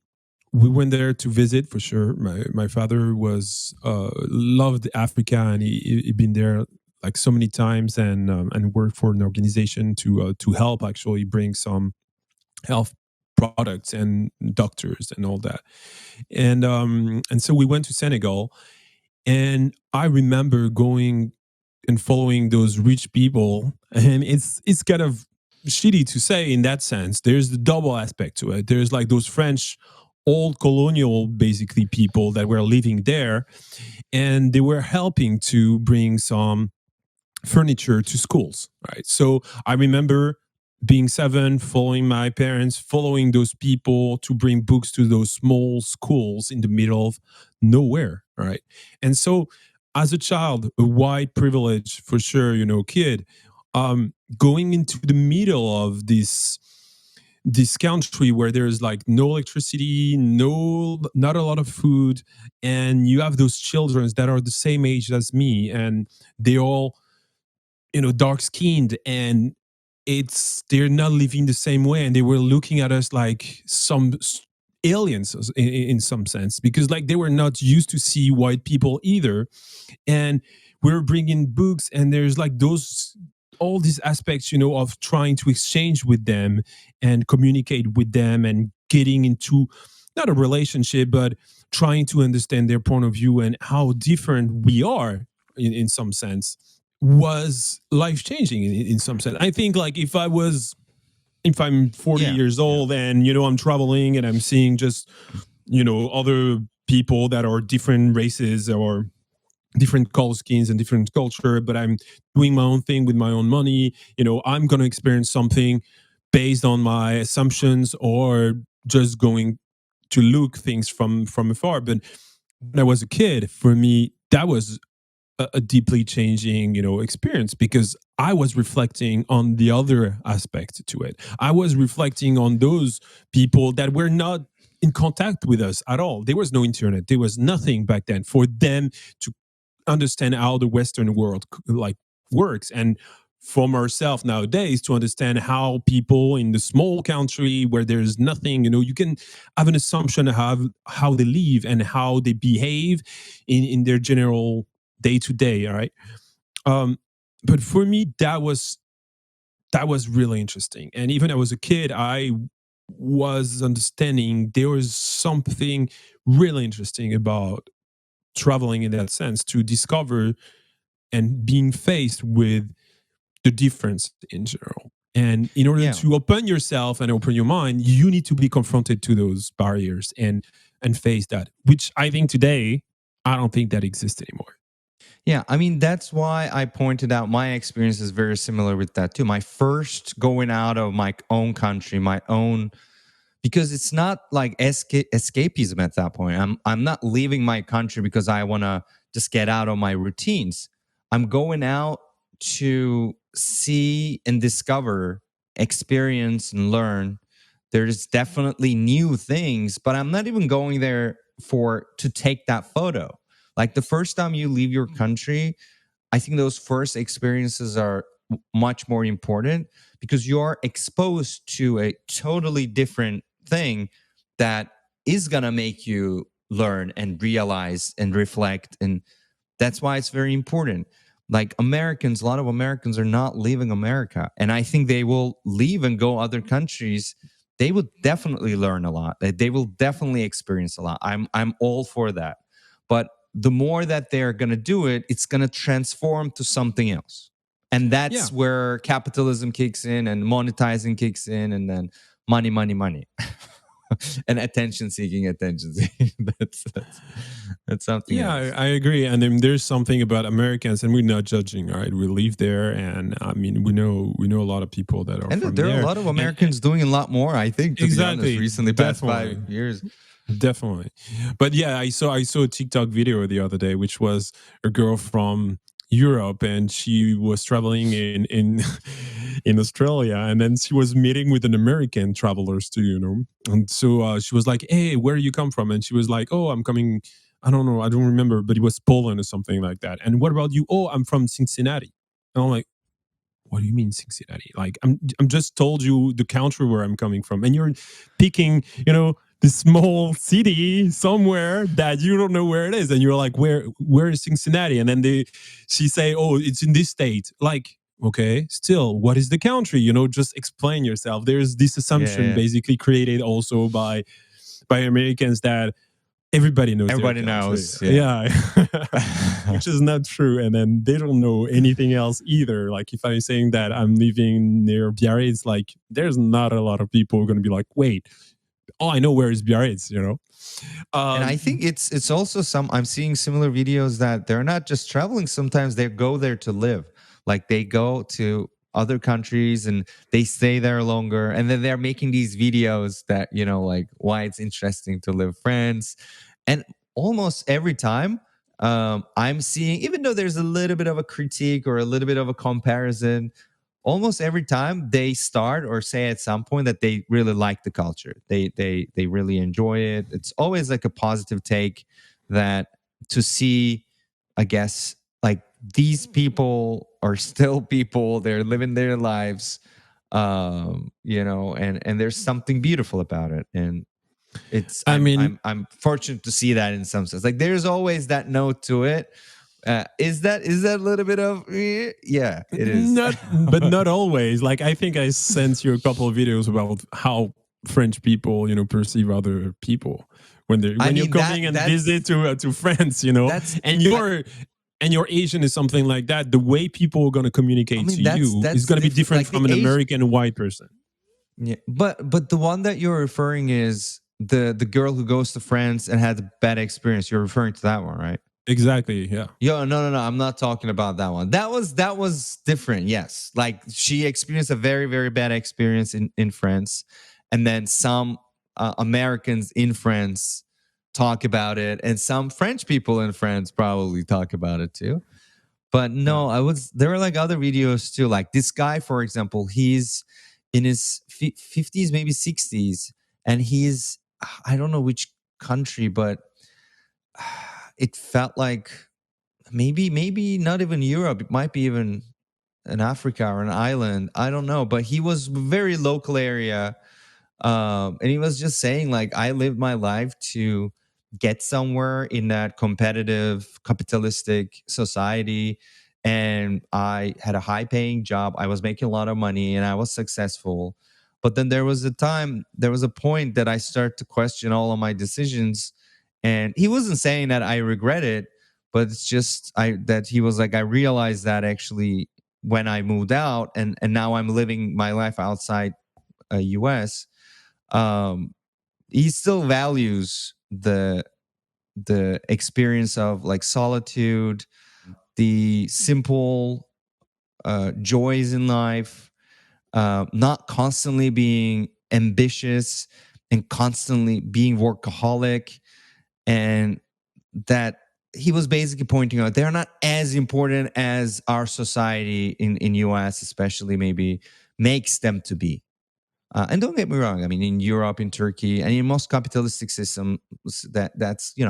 we went there to visit for sure. My father was loved Africa, and he been there like so many times, and worked for an organization to help actually bring some health products and doctors and all that. And so we went to Senegal, and I remember going and following those rich people, and it's kind of shitty to say in that sense. There's the double aspect to it. There's like those French old colonial basically people that were living there, and they were helping to bring some furniture to schools, right? So I remember being 7, following my parents, following those people to bring books to those small schools in the middle of nowhere, right? And so as a child, a white privilege for sure, you know, kid, going into the middle of this country where there's like no electricity, no, not a lot of food, and you have those children that are the same age as me, and they all, you know, dark skinned, and they're not living the same way, and they were looking at us like some aliens in some sense, because like they were not used to see white people either. And we're bringing books, and there's like those all these aspects, of trying to exchange with them and communicate with them and getting into not a relationship, but trying to understand their point of view and how different we are in some sense, was life changing in some sense. I think like if I'm 40 Yeah, years yeah, old and I'm traveling and I'm seeing just other people that are different races or different color skins and different culture, but I'm doing my own thing with my own money, I'm going to experience something based on my assumptions or just going to look things from afar. But when I was a kid, for me, that was a deeply changing, experience, because I was reflecting on the other aspect to it. I was reflecting on those people that were not in contact with us at all. There was no internet. There was nothing back then for them to understand how the Western world like works, and from ourselves nowadays to understand how people in the small country where there's nothing, you can have an assumption of how they live and how they behave in their general day to day. All right. Um, but for me, that was really interesting. And even as a kid, I was understanding there was something really interesting about traveling in that sense, to discover and being faced with the difference in general. And in order yeah. to open yourself and open your mind, you need to be confronted to those barriers and face that, which I think today, I don't think that exists anymore. Yeah, I mean that's why I pointed out my experience is very similar with that too. My first going out of my own country, my own, because it's not like escapism at that point. I'm not leaving my country because I want to just get out of my routines. I'm going out to see and discover, experience and learn. There's definitely new things, but I'm not even going there for to take that photo. Like the first time you leave your country, I think those first experiences are much more important because you're exposed to a totally different thing that is going to make you learn and realize and reflect. And that's why it's very important. Like Americans, a lot of Americans are not leaving America. And I think they will leave and go other countries. They will definitely learn a lot. They will definitely experience a lot. I'm all for that. But the more that they're going to do it, it's going to transform to something else. And Yeah. that's where capitalism kicks in and monetizing kicks in, and then money, money, money. And attention seeking. That's something Yeah, else. I agree. And then there's something about Americans, and we're not judging, right? We live there, and I mean, we know a lot of people that are And from there are a there, lot of and Americans doing a lot more, I think, to be honest, exactly, recently, past definitely. 5 years. Definitely. But yeah, I saw a TikTok video the other day, which was a girl from Europe, and she was traveling in in Australia, and then she was meeting with an American travelers too, And so she was like, "Hey, where you come from?" And she was like, "Oh, I'm coming. I don't know. I don't remember, but it was Poland or something like that." "And what about you?" "Oh, I'm from Cincinnati." And I'm like, "What do you mean Cincinnati? Like I'm just told you the country where I'm coming from, and you're picking, this small city somewhere that you don't know where it is, and you're like, where is Cincinnati?" And then she say, "Oh, it's in this state." Like, okay, still, what is the country? Just explain yourself. There's this Yeah, assumption yeah. basically created also by Americans that everybody knows their Everybody country. knows. Yeah. Yeah. Which is not true. And then they don't know anything else either. Like if I'm saying that I'm living near Biarritz, like there's not a lot of people going to be like, wait, oh, I know where is Biarritz. And I Um, think it's also some, I'm seeing similar videos that they're not just traveling, sometimes they go there to live. Like they go to other countries and they stay there longer, and then they're making these videos that, like why it's interesting to live France. And almost every time, I'm seeing, even though there's a little bit of a critique or a little bit of a comparison, almost every time they start or say at some point that they really like the culture, they really enjoy it. It's always like a positive take, that to see, I guess, like these people are still people, they're living their lives, and there's something beautiful about it. And It's I mean, I'm fortunate to see that in some sense. Like there's always that note to it. Is that a little bit of yeah, it is. not, but not always. Like, I think I sent you a couple of videos about how French people, perceive other people when they're I when you're mean that coming and that's visit to France, that's and I, you're Asian is something like that. The way people are going to I communicate mean to you is that's going to be different. different Like the from an age. American white person. Yeah, but the one that you're referring is the girl who goes to France and had a bad experience. You're referring to that one, right? Exactly. Yeah. Yo, no. I'm not talking about that one. That was different. Yes, like she experienced a very very bad experience in France, and then some Americans in France talk about it, and some French people in France probably talk about it too. But Yeah. no, I was there were like other videos too. Like this guy, for example, he's in his 50s, maybe 60s, and he's I don't know which country, but it felt like maybe not even Europe. It might be even in Africa or an island. I don't know, but he was very local area, and he was just saying like I lived my life to get somewhere in that competitive capitalistic society, and I had a high paying job. I was making a lot of money and I was successful. But then there was a point that I start to question all of my decisions. And he wasn't saying that I regret it, but it's just I that he was like I realized that actually when I moved out, and now I'm living my life outside US. um he still values the experience of like solitude, the simple joys in life, not constantly being ambitious and constantly being workaholic. And that he was basically pointing out they're not as important as our society in US especially maybe makes them to be. And don't get me wrong. I mean, in Europe, in Turkey, and in most capitalistic systems, that's you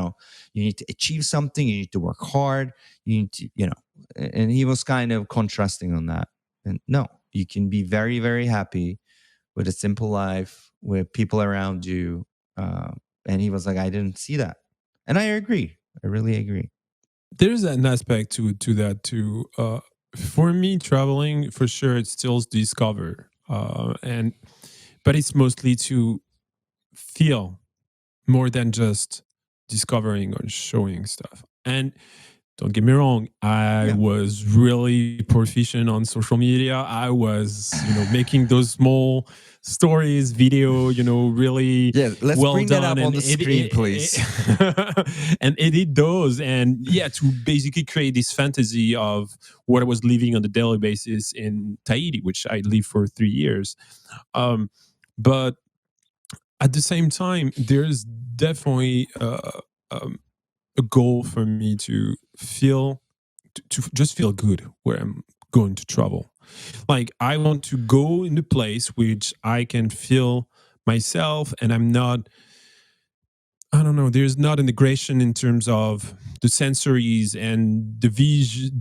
need to achieve something. You need to work hard. You need to And he was kind of contrasting on that. And no, you can be very very happy with a simple life with people around you. And he was like, I didn't see that, and I agree. I really agree. There's an aspect to that too. For me, traveling for sure, it's still discover, and but it's mostly to feel more than just discovering or showing stuff. And don't get me wrong, I Yeah. was really proficient on social media. I was, making those small stories, video, really Yeah, let's well bring that done, up on and the screen, please. and edit those, and yeah, to basically create this fantasy of what I was living on a daily basis in Tahiti, which I lived for 3 years. Um, but at the same time, there's definitely um, a goal for me to feel to just feel good where I'm going to travel. Like, I want to go in a place which I can feel myself, and I'm not. I don't know. There's not integration in terms of the sensories and the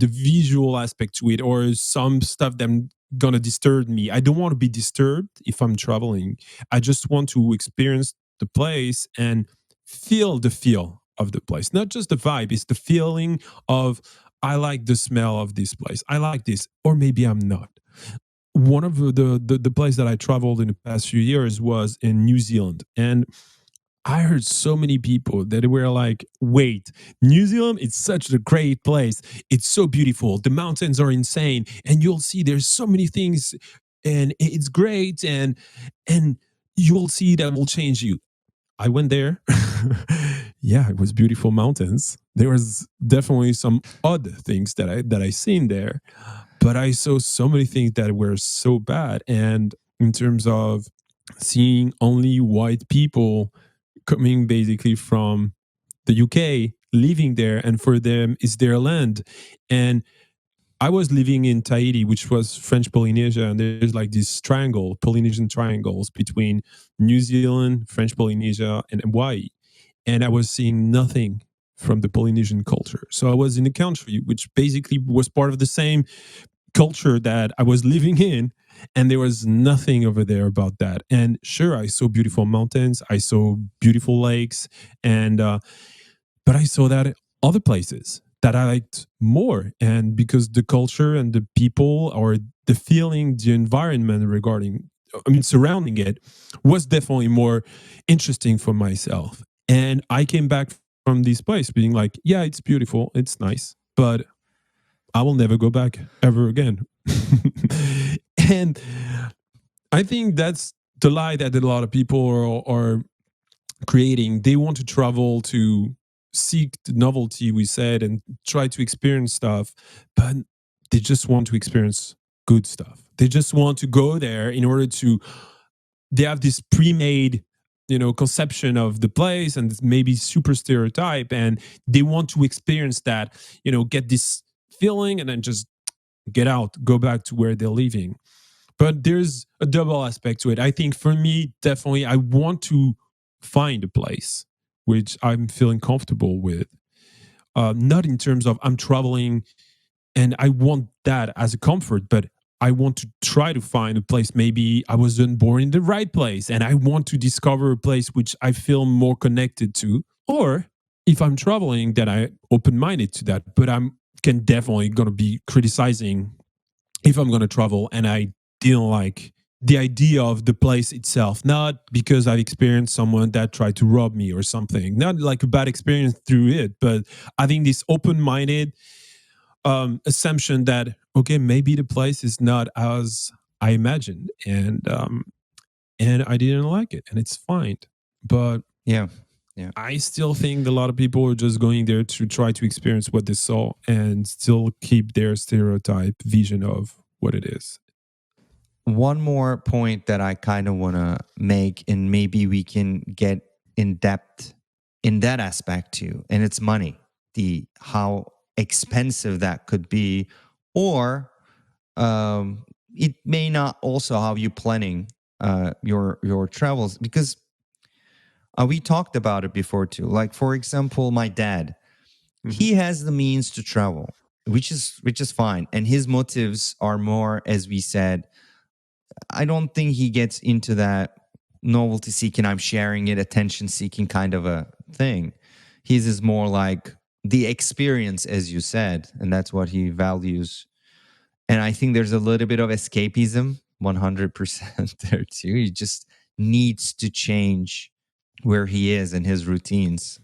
visual aspect to it, or some stuff that gonna disturb me. I don't want to be disturbed if I'm traveling. I just want to experience the place and feel the feel of the place, not just the vibe. It's the feeling of I like the smell of this place. I like this, or maybe I'm not. One of the place that I traveled in the past few years was in New Zealand, and I heard so many people that were like, wait, New Zealand, it's such a great place. It's so beautiful. The mountains are insane. And you'll see there's so many things and it's great. And you'll see that will change you. I went there. Yeah, it was beautiful mountains. There was definitely some odd things that I seen there, but I saw so many things that were so bad. And in terms of seeing only white people coming basically from the UK, living there, and for them it's their land. And I was living in Tahiti, which was French Polynesia, and there's like this triangle, Polynesian triangles between New Zealand, French Polynesia, and Hawaii. And I was seeing nothing from the Polynesian culture. So I was in a country which basically was part of the same culture that I was living in, and there was nothing over there about that. And sure, I saw beautiful mountains, I saw beautiful lakes, and but I saw that other places that I liked more. And because the culture and the people, or the feeling, the environment regarding, I mean, surrounding it, was definitely more interesting for myself. And I came back from this place being like, yeah, it's beautiful, it's nice, but I will never go back ever again. And I think that's the lie that a lot of people are creating. They want to travel to seek the novelty, we said, and try to experience stuff, but they just want to experience good stuff. They just want to go there in order to, they have this pre-made, conception of the place, and it's maybe super stereotype, and they want to experience that, get this feeling, and then just get out, go back to where they're living. But there's a double aspect to it. I think for me, definitely, I want to find a place which I'm feeling comfortable with. Not in terms of I'm traveling and I want that as a comfort, but I want to try to find a place. Maybe I wasn't born in the right place and I want to discover a place which I feel more connected to. Or if I'm traveling, then I'm open minded to that. But I'm can definitely gonna be criticizing if I'm gonna travel and I didn't like the idea of the place itself, not because I've experienced someone that tried to rob me or something, not like a bad experience through it, but I think this open minded assumption that, okay, maybe the place is not as I imagined, and I didn't like it, and it's fine. But Yeah. Yeah. I still think a lot of people are just going there to try to experience what they saw and still keep their stereotype vision of what it is. One more point that I kind of want to make, and maybe we can get in depth in that aspect too, and it's money, the how expensive that could be, or it may not also how you planning your travels, because we talked about it before too. Like for example, my dad, Mhm. he has the means to travel, which is fine, and his motives are more, as we said. I don't think he gets into that novelty seeking, I'm sharing it, attention seeking kind of a thing. His is more like the experience, as you said, and that's what he values. And I think there's a little bit of escapism, 100% there too. He just needs to change where he is and his routines.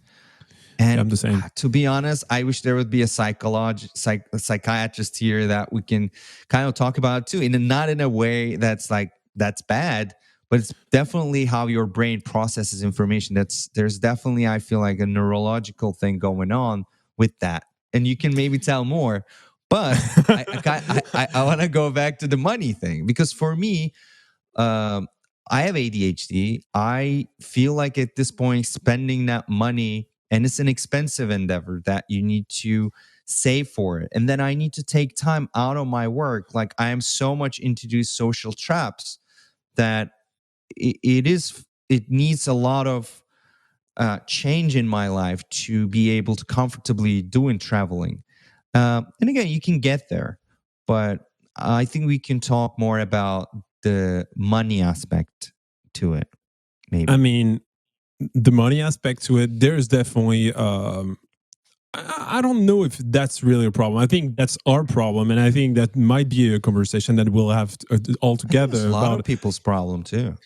Yeah, And I'm the same. to be honest, I wish there would be a a psychiatrist here that we can kind of talk about too, in not in a way that's like that's bad, but it's definitely how your brain processes information. There's definitely, I feel like, a neurological thing going on with that, and you can maybe tell more. But I want to go back to the money thing, because for me, um, I have ADHD. I feel like at this point, spending that money, and it's an expensive endeavor that you need to save for it. And then I need to take time out of my work. Like I am so much into these social traps that it needs a lot of change in my life to be able to comfortably doing traveling. And again, you can get there, but I think we can talk more about the money aspect to it, I maybe. mean, the money aspect to it, there's definitely I don't know if that's really a problem. I think that's our problem, and I think that might be a conversation that we'll have all I think it's a together lot of about. people's problem too.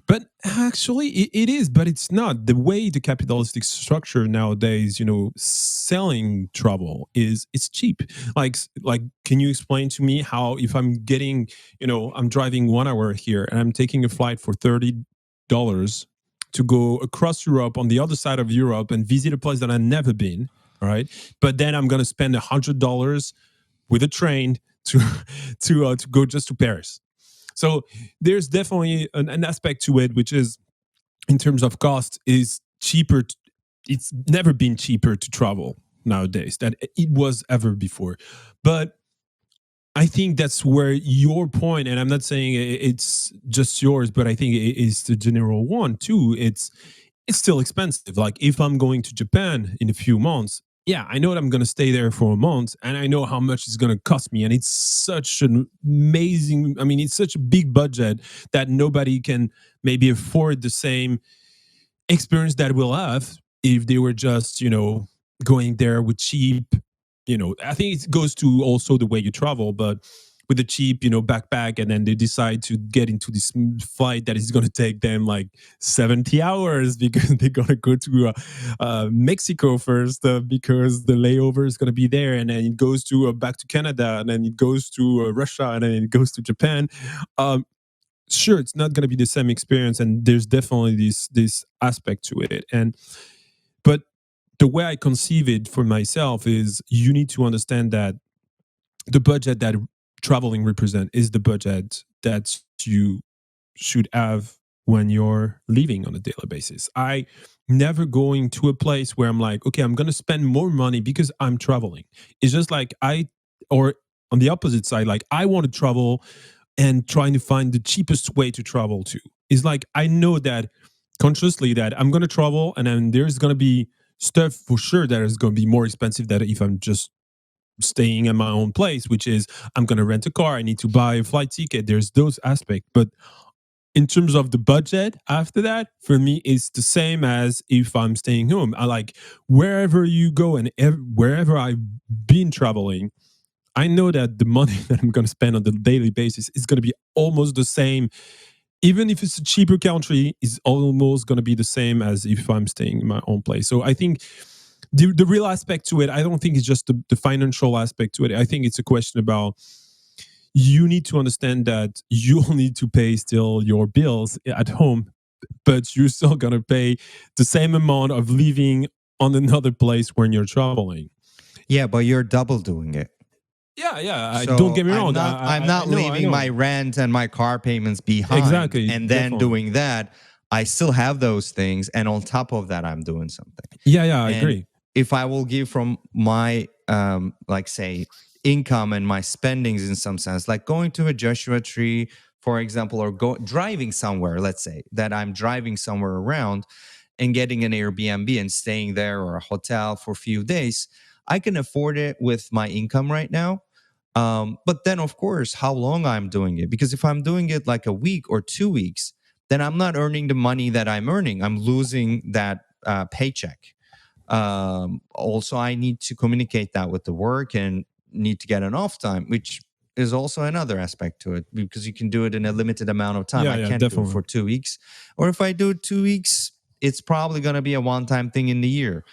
But actually, it is, but it's not the way the capitalistic structure nowadays. Selling travel is it's cheap. Like, can you explain to me how if I'm getting, I'm driving 1 hour here and I'm taking a flight for $30 to go across Europe on the other side of Europe and visit a place that I've never been. All right, but then I'm gonna spend $100 with a train to to go just to Paris. So there's definitely an aspect to it, which is in terms of cost, is cheaper. It's never been cheaper to travel nowadays than it was ever before. But I think that's where your point, and I'm not saying it's just yours, but I think it is the general one too. It's still expensive. Like if I'm going to Japan in a few months, yeah, I know that I'm going to stay there for a month and I know how much it's going to cost me. And it's such an amazing, I mean, it's such a big budget that nobody can maybe afford the same experience that we'll have if they were just, going there with cheap, I think it goes to also the way you travel, but with a cheap, backpack, and then they decide to get into this flight that is going to take them like 70 hours because they're going to go to Mexico first because the layover is going to be there, and then it goes to back to Canada, and then it goes to Russia, and then it goes to Japan. Sure, it's not going to be the same experience, and there's definitely this aspect to it. And but the way I conceive it for myself is you need to understand that the budget that traveling represent is the budget that you should have when you're living on a daily basis. I never going to a place where I'm like, okay, I'm going to spend more money because I'm traveling. It's just like or on the opposite side, like I want to travel and trying to find the cheapest way to travel to. It's like I know that consciously that I'm going to travel, and then there's going to be stuff for sure that is going to be more expensive than if I'm just staying in my own place, which is I'm going to rent a car, I need to buy a flight ticket. There's those aspects. But in terms of the budget after that, for me, it's the same as if I'm staying home. I like wherever you go and wherever I've been traveling, I know that the money that I'm going to spend on the daily basis is going to be almost the same. Even if it's a cheaper country, is almost going to be the same as if I'm staying in my own place. So I think the real aspect to it, I don't think it's just the financial aspect to it. I think it's a question about you need to understand that you'll need to pay still your bills at home, but you're still going to pay the same amount of living on another place when you're traveling. Yeah, but you're double doing it. Yeah. Don't So get me wrong. I'm not I leaving know. my rent and my car payments behind Exactly. and then Definitely. doing that. I still have those things, and on top of that, I'm doing something. Yeah, I And agree. if I will give from my like say income and my spendings in some sense, like going to a Joshua Tree, for example, or driving somewhere, let's say that I'm driving somewhere around and getting an Airbnb and staying there or a hotel for a few days, I can afford it with my income right now. But then, of course, how long I'm doing it. Because if I'm doing it like a week or 2 weeks, then I'm not earning the money that I'm earning. I'm losing that paycheck. Also, I need to communicate that with the work and need to get an off time, which is also another aspect to it because you can do it in a limited amount of time. I Yeah, can't do it for definitely. 2 weeks. Or if I do it 2 weeks, it's probably going to be a one time thing in the year.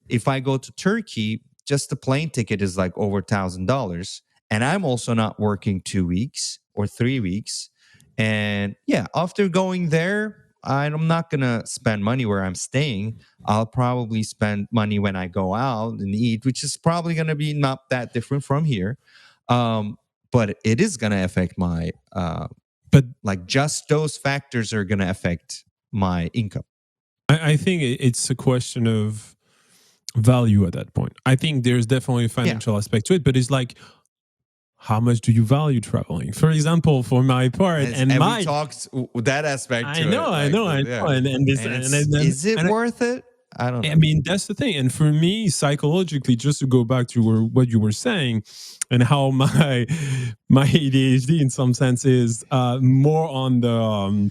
If I go to Turkey, just the plane ticket is like over $1,000. And I'm also not working 2 weeks or 3 weeks. And yeah, after going there, I'm not going to spend money where I'm staying. I'll probably spend money when I go out and eat, which is probably going to be not that different from here. Um, but it is going to affect my, But like, just those factors are going to affect my income. I think it's a question of value at that point. I think there's definitely a Yeah. financial aspect to it, but it's like, how much do you value traveling? For example, for my part, and And we my, talked that aspect I to know, it, I like know, I know, yeah. and this, And is it and worth it? I don't I know. mean, that's the thing. And for me, psychologically, just to go back to what you were saying, and how my ADHD in some sense is more on the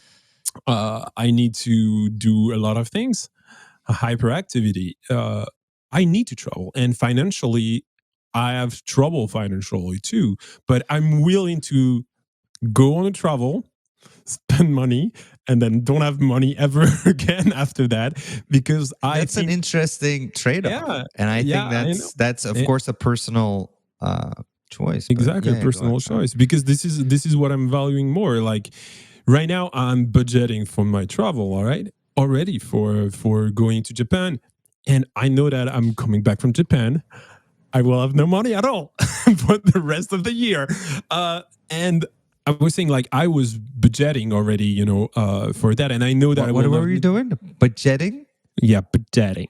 I need to do a lot of things, hyperactivity. I need to travel, and financially, I have trouble financially too. But I'm willing to go on a travel, spend money, and then don't have money ever again after that because I That's an think, interesting trade-off. yeah, And I yeah, think I know. that's of Eh, course a personal choice. But exactly, yeah, go personal ahead. choice, because this is what I'm valuing more. Like right now, I'm budgeting for my travel. All right, already for going to Japan, and I know that I'm coming back from Japan. I will have no money at all for the rest of the year. And I was saying, like, I was budgeting already, for that, and I know that I What will were not. you doing? Budgeting? Yeah, budgeting.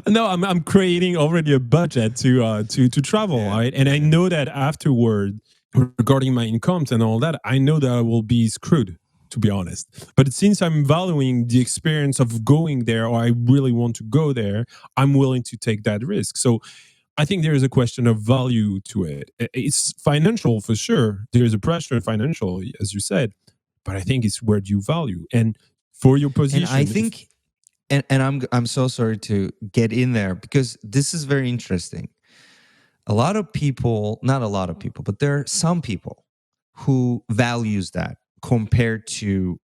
No, I'm creating already a budget to travel, Yeah. right? And I know that afterward, regarding my incomes and all that, I know that I will be screwed. to be honest. But since I'm valuing the experience of going there, or I really want to go there, I'm willing to take that risk. So I think there is a question of value to it. It's financial for sure. There is a pressure financially, as you said, but I think it's where you value. And for your And I position, think, and I'm so sorry to get in there because this is very interesting. A lot of people, not a lot of people, but there are some people who values that compared to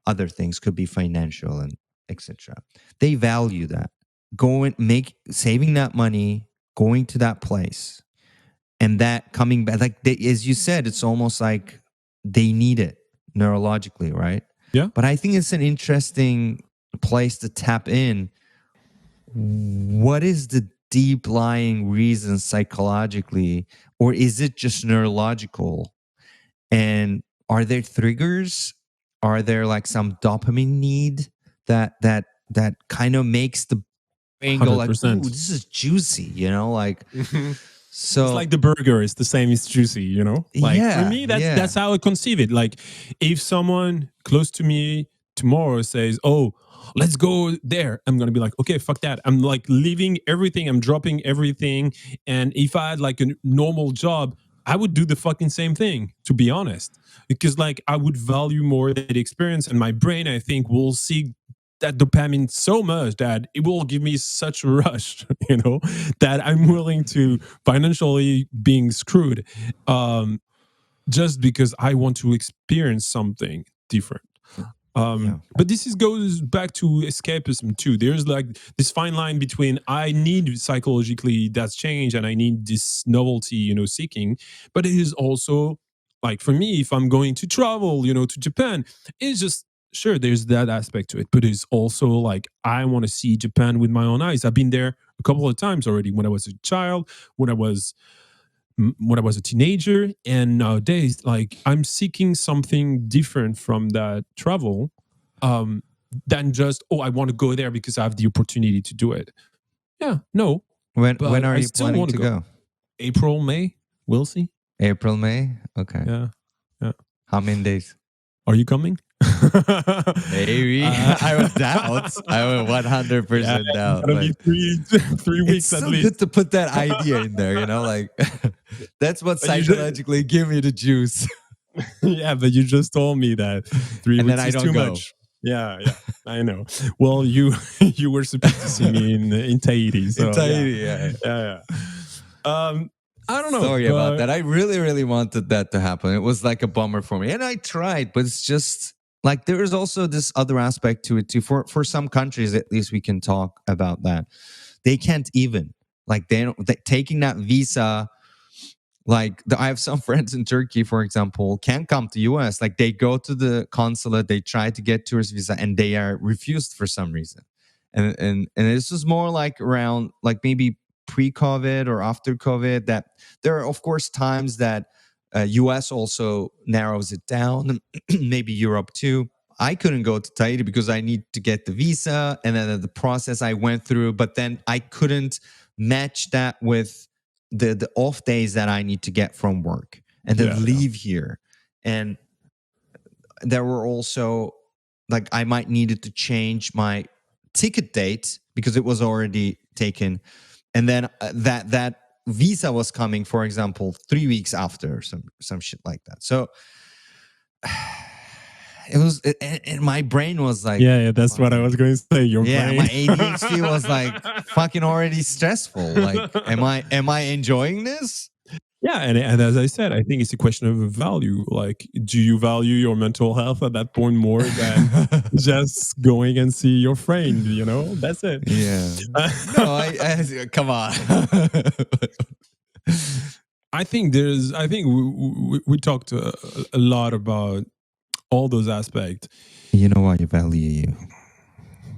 other things, could be financial and etc. They value that saving that money, going to that place, and that coming back. Like as you said, it's almost like they need it neurologically, right? yeah, But I think it's an interesting place to tap in. What is the deep lying reason psychologically, or is it just neurological? And are there triggers? Are there like some dopamine need that kind of makes the brain go like, ooh, 100%. this is juicy, like It's so like the burger is the same as juicy, Like for yeah, me, that's yeah. how I conceive it. Like if someone close to me tomorrow says, "Oh, let's go there," I'm gonna be like, "Okay, fuck that." I'm like leaving everything. I'm dropping everything. And if I had like a normal job, I would do the fucking same thing. To be honest, because like I would value more the experience, and my brain, I think, will see that dopamine so much that it will give me such a rush, that I'm willing to financially being screwed, just because I want to experience something different. Yeah. But goes back to escapism too. There's like this fine line between I need psychologically that's change and I need this novelty, seeking. But it is also like for me, if I'm going to travel, to Japan, it's just sure there's that aspect to it. But it's also like I want to see Japan with my own eyes. I've been there a couple of times already when I was a child, when I was a teenager, and nowadays, like I'm seeking something different from that travel, um, than just I want to go there because I have the opportunity to do it. Yeah, no, When but are I you still planning want to to go. go? April, May, we'll see. April, May? Okay. Yeah, yeah. How many days? Are you coming? Maybe. uh, I would doubt. I would yeah, 100% it's doubt. gonna be But three it's weeks at so least. good to put that idea in there, like that's what But you just, psychologically give me the juice. yeah, but you just told me that three And then weeks I is don't too go. much. Yeah, yeah, I know. Well, you you were supposed to see me in Tahiti, In so yeah, Tahiti, yeah. yeah, yeah. I don't know, Sorry about but that. I really, really wanted that to happen. It was like a bummer for me. And I tried, but it's just like there is also this other aspect to it too. For some countries, at least we can talk about that. They can't even like taking that visa. Like I have some friends in Turkey, for example, can't come to US. Like they go to the consulate, they try to get tourist visa, and they are refused for some reason. And this is more like around like maybe pre-COVID or after COVID. That there are of course times that US also narrows it down, maybe Europe too. I couldn't go to Tahiti because I need to get the visa and then the process I went through, but then I couldn't match that with the off days that I need to get from work and then yeah, yeah, leave here. And there were also like I might needed to change my ticket date because it was already taken, and then that visa was coming, for example, 3 weeks after, some shit like that. So it was, and my brain was like, yeah, yeah. That's what I was fucking, going to say. Your yeah, brain. my ADHD was like fucking already stressful. Like, am I enjoying this? Yeah, and as I said, I think it's a question of value. Like, do you value your mental health at that point more than just going and see your friend? That's it. Yeah. No, I come on. I think we talked a lot about all those aspects. You know why you value you.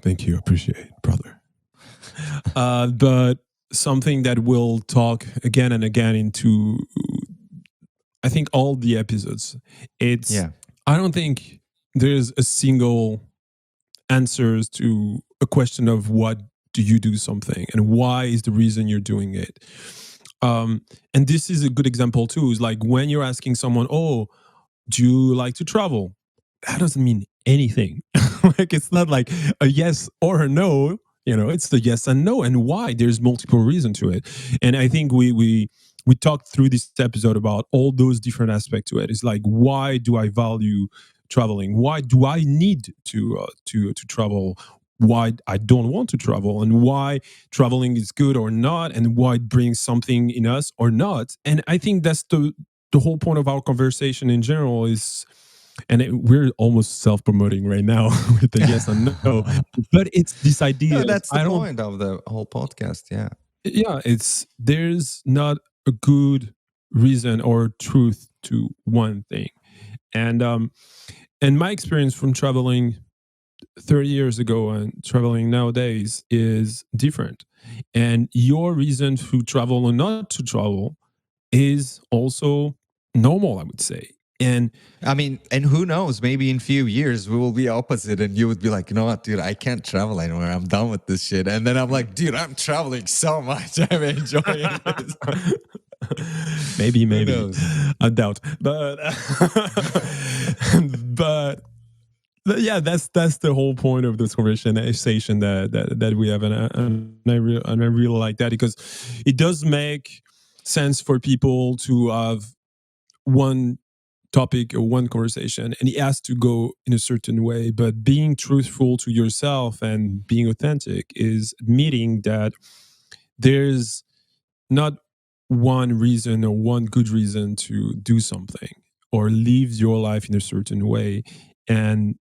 Thank you, appreciate, brother. But something that we'll talk again and again into, I think, all the episodes. Yeah. I don't think there's a single answers to a question of what do you do something and why is the reason you're doing it. And this is a good example too. Is like when you're asking someone, "Oh, do you like to travel?" that doesn't mean anything. Like it's not like a yes or a no. It's the yes and no, and why. There's multiple reasons to it, and I think we talked through this episode about all those different aspects to it. It's like, why do I value traveling? Why do I need to travel? Why I don't want to travel, and why traveling is good or not, and why it brings something in us or not. And I think that's the whole point of our conversation in general is, and we're almost self-promoting right now with the yes and no, but it's this idea No, is, that's the point of the whole podcast. Yeah. yeah, it's there's not a good reason or truth to one thing. And my experience from traveling 30 years ago and traveling nowadays is different, and your reason to travel or not to travel is also normal, I would say. And I mean, and who knows? Maybe in few years we will be opposite, and you would be like, you know what, dude, I can't travel anywhere. I'm done with this shit. And then I'm like, dude, I'm traveling so much. I'm enjoying this. maybe knows? I doubt, but but yeah, that's the whole point of this conversation that we have, and I really like that, because it does make sense for people to have one topic or one conversation, and it has to go in a certain way. But being truthful to yourself and being authentic is admitting that there's not one reason or one good reason to do something or live your life in a certain way, and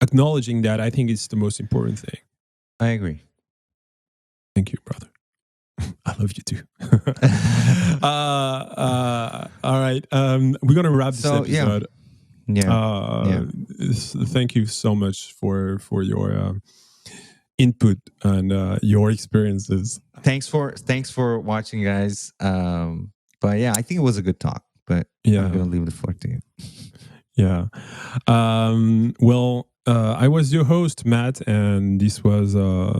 acknowledging that, I think, is the most important thing. I agree. Thank you, brother. I love you too. All right. We're gonna wrap this episode. Yeah. Thank you so much for your input and your experiences. Thanks for watching, guys. But yeah, I think it was a good talk. But Yeah, I'm gonna leave the floor to you. yeah. Well, I was your host, Matt, and this was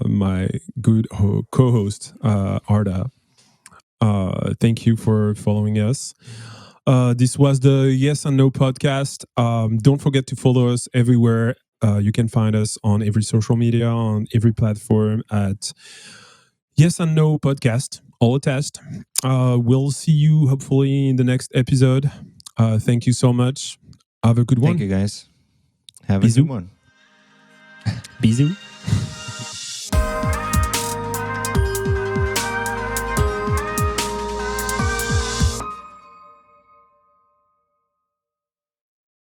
my good co-host, Arda. Thank you for following us. This was the Yes and No podcast. Don't forget to follow us everywhere. You can find us on every social media, on every platform at Yes and No Podcast, all attached. We'll see you hopefully in the next episode. Thank you so much. Have a good one. Thank you, guys. Have Bisous. a good one. Bisous.